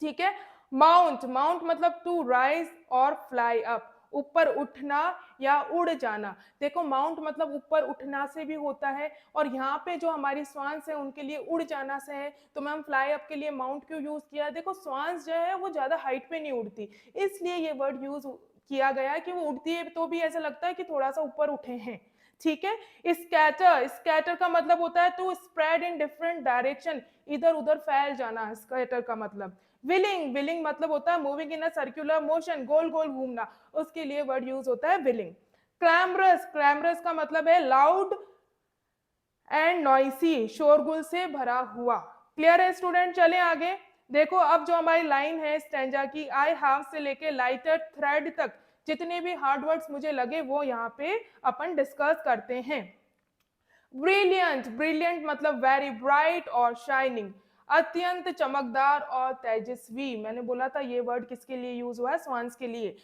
ठीक है। माउंट, माउंट मतलब टू राइज और फ्लाई अप, ऊपर उठना या उड़ जाना। देखो माउंट मतलब ऊपर उठना से भी होता है, और यहाँ पे जो हमारी स्वान्स है उनके लिए उड़ जाना से है। तो मैम फ्लाई अप के लिए माउंट क्यों यूज किया, देखो स्वान्स जो है वो ज्यादा हाइट पे नहीं उड़ती, इसलिए ये वर्ड यूज किया गया कि वो उड़ती है तो भी ऐसा लगता है कि थोड़ा सा ऊपर उठे हैं। ठीक है। स्कैटर, स्कैटर का मतलब होता है to spread in different direction, इधर उधर फैल जाना, स्कैटर का मतलब। विलिंग, विलिंग मतलब होता है moving in a circular motion, गोल गोल घूमना, उसके लिए वर्ड यूज होता है विलिंग। क्लैमरस, क्लैमरस का मतलब है लाउड एंड नॉइसी, शोरगुल से भरा हुआ। क्लियर है स्टूडेंट, चले आगे देखो। अब जो हमारी लाइन है स्टैंजा की, आई हैव से लेके लाइटर थ्रेड तक जितने भी हार्ड वर्ड्स मुझे लगे वो यहाँ पे अपन डिस्कस करते हैं। ब्रिलियंट, ब्रिलियंट मतलब वेरी ब्राइट और शाइनिंग, अत्यंत चमकदार और तेजस्वी, मैंने बोला था ये वर्ड किसके लिए यूज हुआ है, स्वान्स के लिए।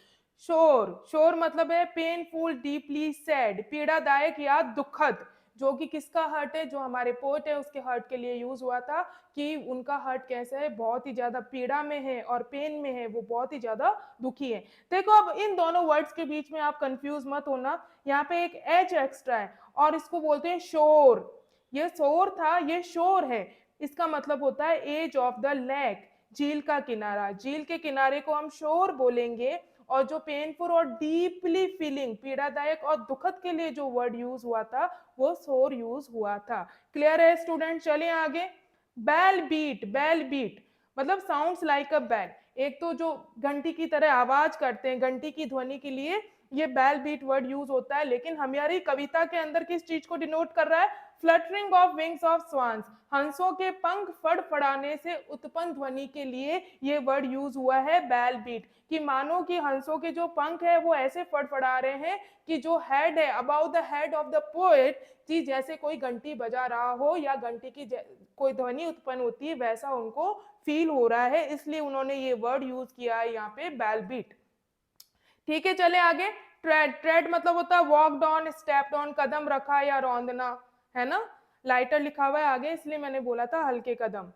शोर, शोर मतलब है पेनफुल, डीपली सैड, पीड़ादायक या दुखद, जो कि किसका हर्ट है, जो हमारे पोएट है उसके हर्ट के लिए यूज हुआ था, कि उनका हर्ट कैसा है, बहुत ही ज्यादा पीड़ा में है और पेन में है, वो बहुत ही ज्यादा दुखी है। देखो अब इन दोनों वर्ड्स के बीच में आप कंफ्यूज मत होना, यहाँ पे एक एच एक्स्ट्रा है और इसको बोलते हैं शोर। ये शोर था, ये शोर है, इसका मतलब होता है एज ऑफ द लेक, झील का किनारा, झील के किनारे को हम शोर बोलेंगे। और जो पेनफुल और डीपली फीलिंग, पीड़ादायक और दुखद के लिए जो वर्ड यूज हुआ था वो शोर यूज हुआ था। क्लियर है स्टूडेंट, चलिए आगे। बेल बीट, बेल बीट मतलब साउंड्स लाइक अ बेल, एक तो जो घंटी की तरह आवाज करते हैं, घंटी की ध्वनि के लिए ये बेल बीट वर्ड यूज होता है, लेकिन हमारी कविता के अंदर किस चीज को डिनोट कर रहा है, fluttering of wings of swans, हंसों के पंख फड़फड़ाने से उत्पन्न ध्वनि के लिए ये वर्ड यूज हुआ है बेल बीट, कि मानो कि हंसों के जो पंख है वो ऐसे फड़फड़ा रहे हैं कि जो हेड है, about the head of the poet, कि जैसे कोई घंटी बजा रहा हो या घंटी की कोई ध्वनि उत्पन्न होती है वैसा उनको फील हो रहा है, इसलिए उन्होंने ये वर्ड यूज किया है यहाँ पे बेल बीट। ठीक है, चले आगे। ट्रेड, ट्रेड मतलब होता है वॉक डाउन, स्टेप डाउन, कदम रखा या रौंदना, है ना। लाइटर लिखा हुआ है आगे, इसलिए मैंने बोला था हल्के कदम।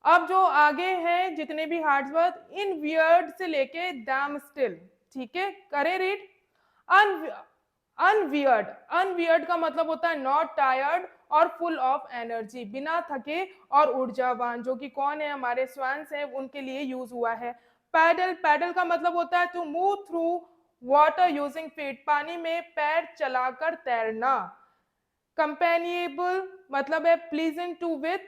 अब जो आगे हैं जितने भी हार्ड वर्ड, इन वियर्ड से लेके डैम स्टिल, ठीक है, करे रीड। अनवियर्ड, अनवियर्ड का मतलब होता है नॉट टायर्ड और फुल ऑफ एनर्जी, बिना थके और ऊर्जावान, जो कि कौन है, हमारे स्वान्स हैं, उनके लिए यूज हुआ है। पैडल, पैडल का मतलब होता है to move through water using feet, पानी में पैर चलाकर तैरना। कंपेनिएबल मतलब है प्लीजेंट टू विथ,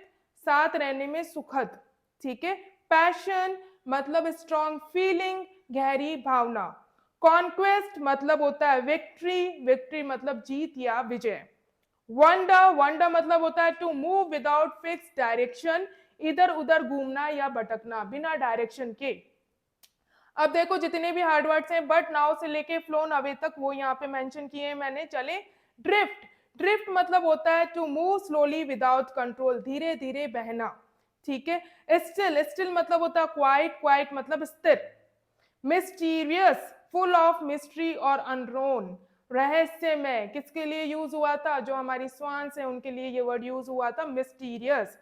साथ रहने में सुखद। ठीक है। पैशन मतलब स्ट्रॉन्ग फीलिंग, गहरी भावना। कॉन्क्वेस्ट मतलब होता है विक्ट्री, विक्ट्री मतलब जीत या विजय। वंडर, वंडर मतलब होता है to move without fix direction, इधर उधर घूमना या भटकना बिना डायरेक्शन के। अब देखो जितने भी हार्ड वर्ड्स हैं बट नाउ से लेके फ्लोन अवे तक वो यहाँ पे मेंशन किए हैं मैंने। चले, ड्रिफ्ट, ड्रिफ्ट मतलब होता है to move slowly without control, धीरे धीरे बहना। ठीक है। स्टिल, स्टिल मतलब होता है क्वाइट, क्वाइट मतलब स्थिर। मिस्टीरियस, फुल ऑफ मिस्ट्री और अननोन, रहस्यमय, किसके लिए यूज हुआ था? जो हमारी स्वान्स है उनके लिए ये वर्ड यूज हुआ था, मिस्टीरियस।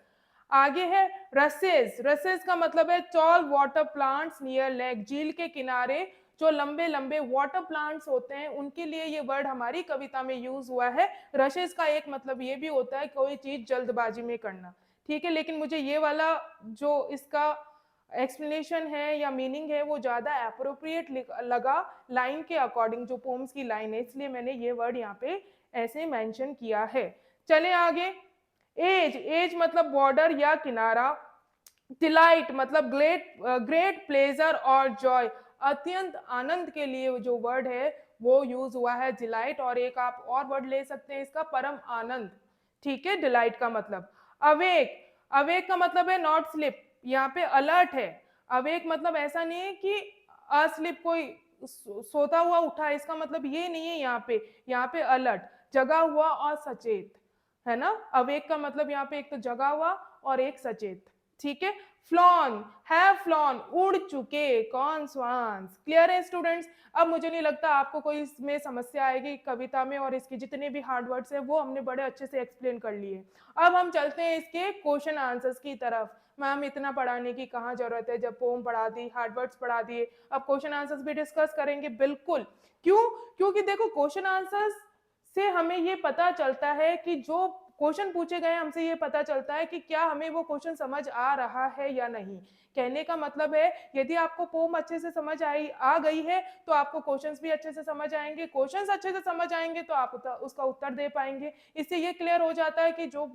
आगे है रसेस, रसेस का मतलब है tall water plants near lake, झील के किनारे जो लंबे लंबे वाटर प्लांट्स होते हैं उनके लिए ये वर्ड हमारी कविता में यूज हुआ है। रशेस का एक मतलब ये भी होता है कोई चीज जल्दबाजी में करना, ठीक है, लेकिन मुझे ये वाला जो इसका एक्सप्लेनेशन है या मीनिंग है वो ज्यादा अप्रोप्रिएट लगा लाइन के अकॉर्डिंग, जो पोम्स की लाइन है, इसलिए मैंने ये वर्ड यहाँ पे ऐसे मेंशन किया है। चले आगे। एज, एज मतलब बॉर्डर या किनारा। डिलाइट मतलब ग्रेट ग्रेट प्लेजर और जॉय, अत्यंत आनंद के लिए जो वर्ड है वो यूज हुआ है डिलाइट। और एक आप और वर्ड ले सकते हैं इसका, परम आनंद, ठीक है, डिलाइट का मतलब। अवेक, अवेक का मतलब है नॉट स्लिप, यहाँ पे अलर्ट है। अवेक मतलब ऐसा नहीं है कि अस्लिप कोई सोता हुआ उठा है, इसका मतलब ये नहीं है यहाँ पे अलर्ट, जगा हुआ और सचेत, है ना। अवेक का मतलब यहाँ पे एक तो जगा हुआ और एक सचेत, ठीक है। फ्लॉन, हैव फ्लॉन, उड़ चुके, कौन स्वांस। क्लियर है स्टूडेंट्स? अब मुझे नहीं लगता आपको कोई इसमें समस्या आएगी कविता में, और इसके जितने भी हार्ड वर्ड्स हैं वो हमने बड़े अच्छे से एक्सप्लेन कर लिए। अब हम चलते हैं इसके क्वेश्चन आंसर्स की तरफ। मैम इतना पढ़ाने की कहाँ जरूरत है, जब पोम पढ़ा दी, हार्ड वर्ड्स पढ़ा दिए, अब क्वेश्चन आंसर्स भी डिस्कस करेंगे। बिल्कुल, क्यों? क्योंकि देखो क्वेश्चन आंसर्स से हमें ये पता चलता है कि जो क्वेश्चन पूछे गए हमसे ये पता चलता है कि क्या हमें वो क्वेश्चन समझ आ रहा है या नहीं। कहने का मतलब है यदि आपको पोम अच्छे से समझ आ गई है तो आपको क्वेश्चंस भी अच्छे से समझ आएंगे, क्वेश्चंस अच्छे से समझ आएंगे तो आप उसका उत्तर दे पाएंगे। इससे ये क्लियर हो जाता है कि जो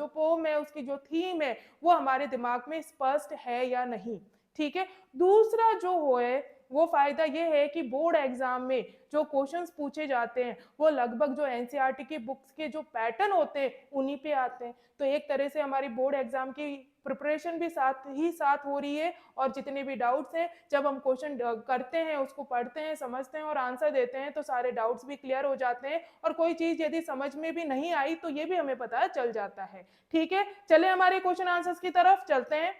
पोम है उसकी जो थीम है वो हमारे दिमाग में स्पष्ट है या नहीं, ठीक है। दूसरा जो है वो फायदा ये है कि बोर्ड एग्जाम में जो क्वेश्चंस पूछे जाते हैं वो लगभग जो एनसीईआरटी की बुक्स के जो पैटर्न होते हैं उन्हीं पे आते हैं। तो एक तरह से हमारी बोर्ड एग्जाम की प्रिपरेशन भी साथ हो रही है, और जितने भी डाउट्स हैं जब हम क्वेश्चन करते हैं, उसको पढ़ते हैं, समझते हैं और आंसर देते हैं तो सारे डाउट्स भी क्लियर हो जाते हैं, और कोई चीज यदि समझ में भी नहीं आई तो ये भी हमें पता चल जाता है, ठीक है। चले हमारे क्वेश्चन आंसर्स की तरफ चलते हैं।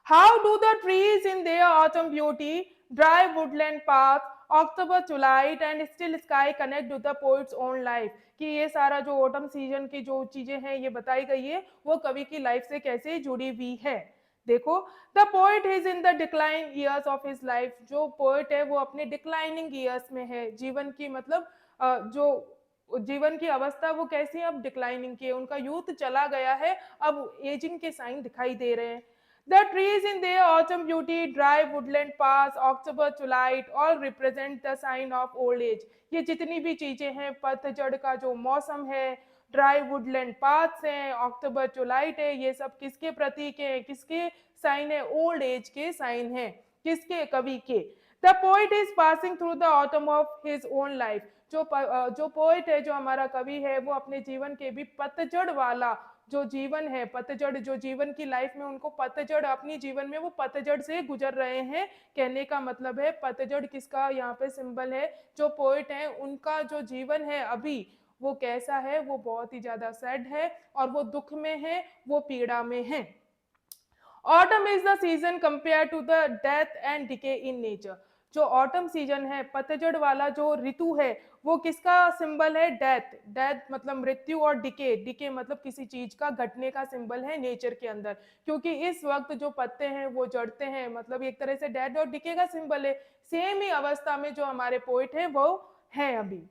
How do the trees in their autumn beauty, dry woodland path, October twilight and still sky connect to the poet's own life? कि ये सारा जो ऑटम सीजन की जो चीजें हैं ये बताई गई है वो कवि की लाइफ से कैसे जुड़ी हुई है। देखो, the poet is in the decline years of his life, जो पोएट है वो अपने डिक्लाइनिंग ईयर्स में है, जीवन की मतलब जो जीवन की अवस्था वो कैसी है, अब डिक्लाइनिंग की है, उनका यूथ चला गया है, अब एजिंग के साइन दिखाई दे रहे हैं। The trees in their autumn beauty, dry woodland paths, October twilight, all represent the sign of old age. ये जितनी भी चीजें हैं, पतझड़ का जो मौसम है, ड्राई वुडलैंड पाथ्स हैं, अक्टूबर ट्विलाइट है, ये सब किसके प्रतीक हैं, किसके साइन है? ओल्ड एज के साइन है, किसके? कवि के। The poet is passing through the autumn of his own life, जो पोइट है, जो हमारा कवि है, वो अपने जीवन के भी पतझड़ वाला जो जीवन है, पतझड़ जो जीवन की लाइफ में उनको पतझड़, अपनी जीवन में वो पतझड़ से गुजर रहे हैं। कहने का मतलब है पतझड़ किसका यहाँ पे सिंबल है? जो पोइट है उनका जो जीवन है अभी वो कैसा है? वो बहुत ही ज्यादा सैड है, और वो दुख में है, वो पीड़ा में है। Autumn is the season compare to the death and decay in nature, जो ऑटम सीजन है, पतझड़ वाला जो ऋतु है, वो किसका सिंबल है? डेथ, डेथ मतलब मृत्यु, और डिके, डिके मतलब किसी चीज का घटने का सिंबल है नेचर के अंदर, क्योंकि इस वक्त जो पत्ते हैं वो जड़ते हैं, मतलब एक तरह से डेथ और डिके का सिंबल है। सेम ही अवस्था में जो हमारे पोइट है वो है अभी।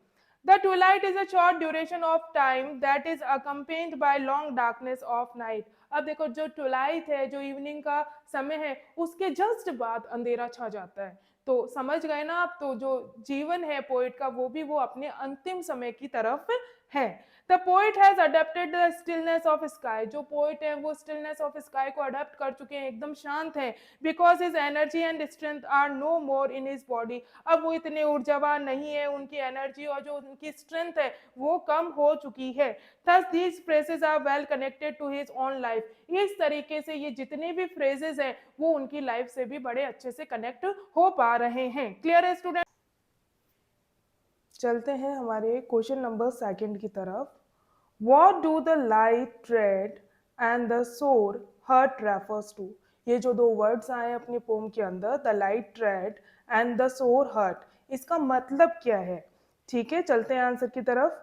The twilight is a short duration of time that is accompanied by long darkness of night. अब देखो जो ट्विलाइट है, जो इवनिंग का समय है, उसके जस्ट बाद अंधेरा छा जाता है। तो समझ गए ना आप? तो जो जीवन है पोइट का वो भी वो अपने अंतिम समय की तरफ है। The poet has adapted the stillness of sky, जो पोइट है वो स्टिलनेस ऑफ स्काई को अडेप्ट कर चुके हैं, एकदम शांत है। Because his energy and strength are no more in his body, अब वो इतने ऊर्जावान नहीं है, उनकी एनर्जी और जो उनकी स्ट्रेंथ है वो कम हो चुकी है। Thus these phrases are well connected to his own life, इस तरीके से ये जितने भी फ्रेजेस हैं वो उनकी लाइफ से भी बड़े अच्छे से कनेक्ट हो पा रहे हैं। क्लियर है स्टूडेंट? चलते हैं हमारे क्वेश्चन नंबर सेकंड की तरफ। What do the light tread and the sore hurt refers to? ये जो दो वर्ड्स आए अपने पोम के अंदर, the light trade and the sore heart। इसका मतलब क्या है? ठीक है, चलते हैं आंसर की तरफ।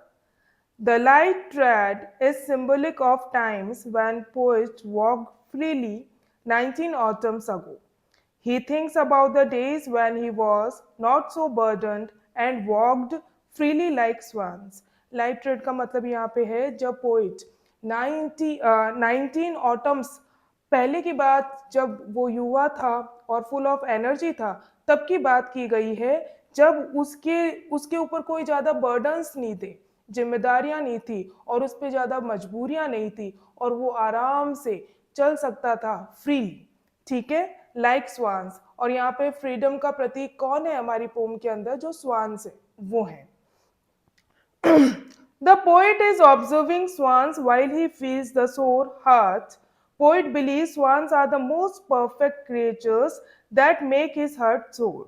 The light thread is symbolic of times when poets walked freely 19 autumns ago। He thinks about the days when he was not so burdened and walked freely like swans। Light red का मतलब यहाँ पे है जब poet 19 autumns पहले की बात, जब वो युवा था और फुल ऑफ एनर्जी था, तब की बात की गई है, जब उसके उसके ऊपर कोई ज़्यादा बर्डन्स नहीं थे, जिम्मेदारियां नहीं थी और उस पर ज़्यादा मजबूरियां नहीं थी और वो आराम से चल सकता था फ्रीली। ठीक है, लाइक स्वान्स। और यहाँ पे फ्रीडम का प्रतीक कौन है हमारी पोम के अंदर? जो स्वान्स है वो है। The poet is observing swans while he feels the sore heart। Poet believes swans are the most perfect creatures that make his heart sore।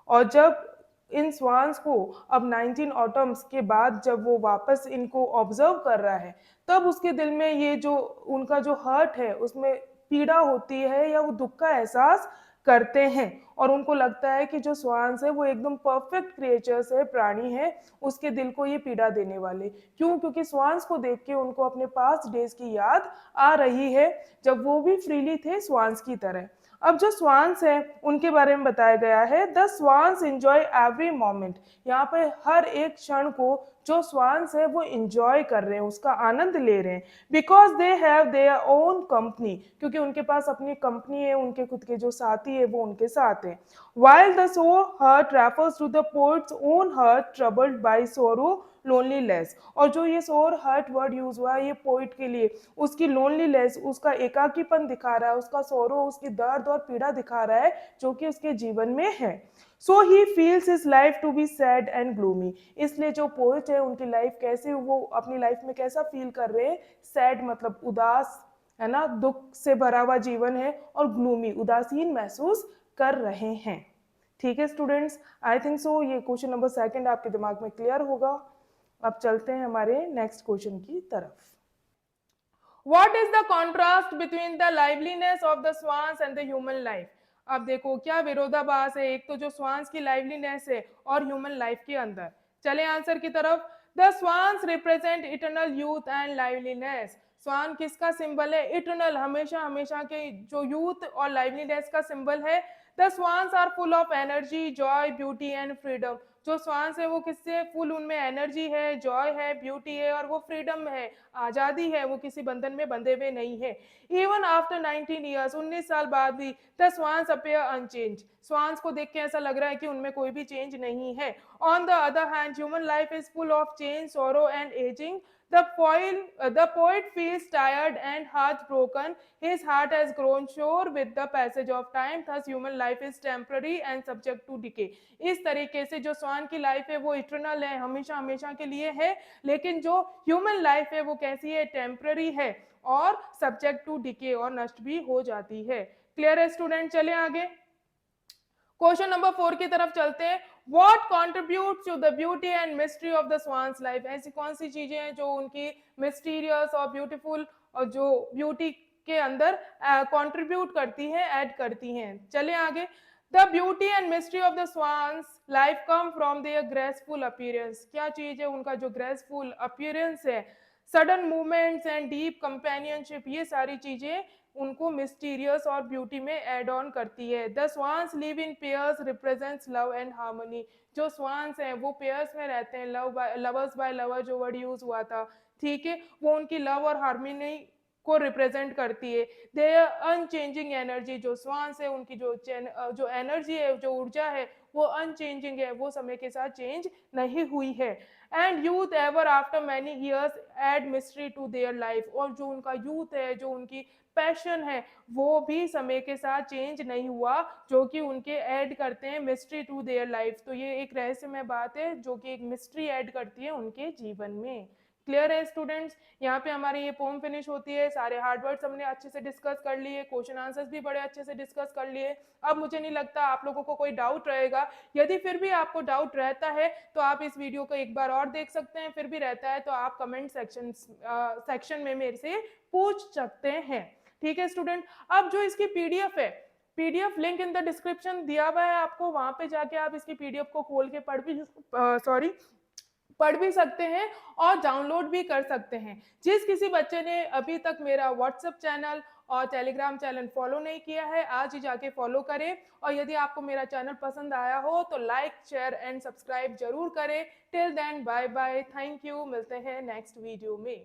और जब इन स्वान्स को अब 19 ऑटम्स के बाद जब वो वापस इनको ऑब्जर्व कर रहा है, तब उसके दिल में ये जो उनका जो हर्ट है उसमें पीड़ा होती है या वो दुख का एहसास करते हैं और उनको लगता है कि जो स्वान्स है वो एकदम परफेक्ट क्रिएचर्स है, प्राणी है, उसके दिल को ये पीड़ा देने वाले। क्यों? क्योंकि स्वान्स को देख के उनको अपने पास्ट डेज की याद आ रही है जब वो भी फ्रीली थे स्वान्स की तरह। अब जो स्वान्स हैं उनके बारे में बताया गया है, the swans enjoy every moment. यहाँ पे हर एक क्षण को जो स्वान्स है वो एंजॉय कर रहे हैं, उसका आनंद ले रहे हैं। Because they have their own company, क्योंकि उनके पास अपनी कंपनी है, उनके खुद के जो साथी है वो उनके साथ है। While the sore heart refers to the poet's own heart troubled by sorrow loneliness. और जो ये सोर हर्ट वर्ड यूज हुआ है ये पोइट के लिए उसकी लोनलीनेस, उसका एकाकीपन दिखा रहा है, उसका सोरो, उसकी दर्द और पीड़ा दिखा रहा है जो कि उसके जीवन में है। So he feels his life to be sad and gloomy. इसलिए जो पोइट है उनकी लाइफ कैसे, वो अपनी लाइफ में कैसा फील कर रहे हैं? सैड मतलब उदास, है ना, दुख से भरा हुआ जीवन है, और ग्लूमी उदासीन महसूस कर रहे हैं। ठीक है स्टूडेंट्स, आई थिंक सो ये क्वेश्चन नंबर 2 आपके दिमाग में क्लियर होगा। अब चलते हैं हमारे नेक्स्ट क्वेश्चन की तरफ। What is the contrast between the liveliness of the swans and the human life? अब देखो क्या विरोधाभास है, एक तो जो स्वान्स की लाइवलीनेस है और ह्यूमन लाइफ के अंदर। चले आंसर की तरफ। The swans represent eternal youth and liveliness. Swan किसका सिंबल है? इटर्नल, हमेशा हमेशा के जो यूथ और लाइवलीनेस का सिंबल है। The swans are full of energy, joy, beauty and freedom. जो स्वान्स है वो किससे फुल? उनमें एनर्जी है, जॉय है, ब्यूटी है और वो फ्रीडम है, आजादी है, वो किसी बंधन में बंधे हुए नहीं है। इवन आफ्टर 19 ईयर्स, 19 साल बाद भी the swans appear unchange. Swans को देख के ऐसा लग रहा है कि उनमें कोई भी चेंज नहीं है। On the other hand human life is full of change, sorrow and ageing. The poet feels tired and heartbroken। His heart has grown sore with the passage of time। Thus human life is temporary and subject to decay। इस तरीके से जो स्वान की life है वो eternal है, हमेशा हमेशा के लिए है, लेकिन जो ह्यूमन लाइफ है वो कैसी है? टेम्पररी है और सब्जेक्ट टू डिके, और नष्ट भी हो जाती है। क्लियर है स्टूडेंट? चले आगे क्वेश्चन नंबर 4 की तरफ चलते हैं। What contributes to the beauty and mystery of the swan's life? ऐसी कौन सी चीजें हैं जो उनकी मिस्टीरियस और ब्यूटीफुल और जो ब्यूटी के अंदर कंट्रीब्यूट करती हैं, ऐड करती हैं? चले आगे। The beauty and mystery of the swans life come from their graceful appearance। क्या चीज है? उनका जो graceful appearance है, sudden movements and deep companionship, ये सारी चीजें उनको मिस्टीरियस और ब्यूटी में एड ऑन करती है। The swans live in pairs represents love and harmony. जो स्वान्स हैं वो पेयर्स में रहते हैं, लवर्स बाय लवर जो वर्ड यूज हुआ था, ठीक है, वो उनकी लव और हार्मनी को रिप्रेजेंट करती है। They are unchanging energy. जो स्वान्स है उनकी जो एनर्जी है, जो ऊर्जा है, वो अनचेंजिंग है, वो समय के साथ चेंज नहीं हुई है। And youth ever after many years add mystery to their life. और जो उनका यूथ है, जो उनकी पैशन है, वो भी समय के साथ चेंज नहीं हुआ, जो कि उनके ऐड करते हैं मिस्ट्री टू देयर लाइफ। तो ये एक रहस्यमय बात है जो कि एक मिस्ट्री ऐड करती है उनके जीवन में। क्लियर है स्टूडेंट्स? यहाँ पे हमारी ये पोम फिनिश होती है। सारे हार्ड वर्ड्स हमने अच्छे से डिस्कस कर लिए, क्वेश्चन आंसर्स भी बड़े अच्छे से डिस्कस कर लिए। अब मुझे नहीं लगता आप लोगों को कोई डाउट रहेगा। यदि फिर भी आपको डाउट रहता है तो आप इस वीडियो को एक बार और देख सकते हैं, फिर भी रहता है तो आप कमेंट सेक्शन में मेरे से पूछ सकते हैं। ठीक है स्टूडेंट? अब जो इसकी पीडीएफ है, PDF link in the description दिया हुआ है आपको, वहां पे जाके आप इसकी पीडीएफ को खोल के पढ़ भी सकते हैं और डाउनलोड भी कर सकते हैं। जिस किसी बच्चे ने अभी तक मेरा व्हाट्सएप चैनल और टेलीग्राम चैनल फॉलो नहीं किया है, आज ही जाके फॉलो करें। और यदि आपको मेरा चैनल पसंद आया हो तो लाइक, शेयर एंड सब्सक्राइब जरूर करें। Till then bye bye, thank you, मिलते हैं नेक्स्ट वीडियो में।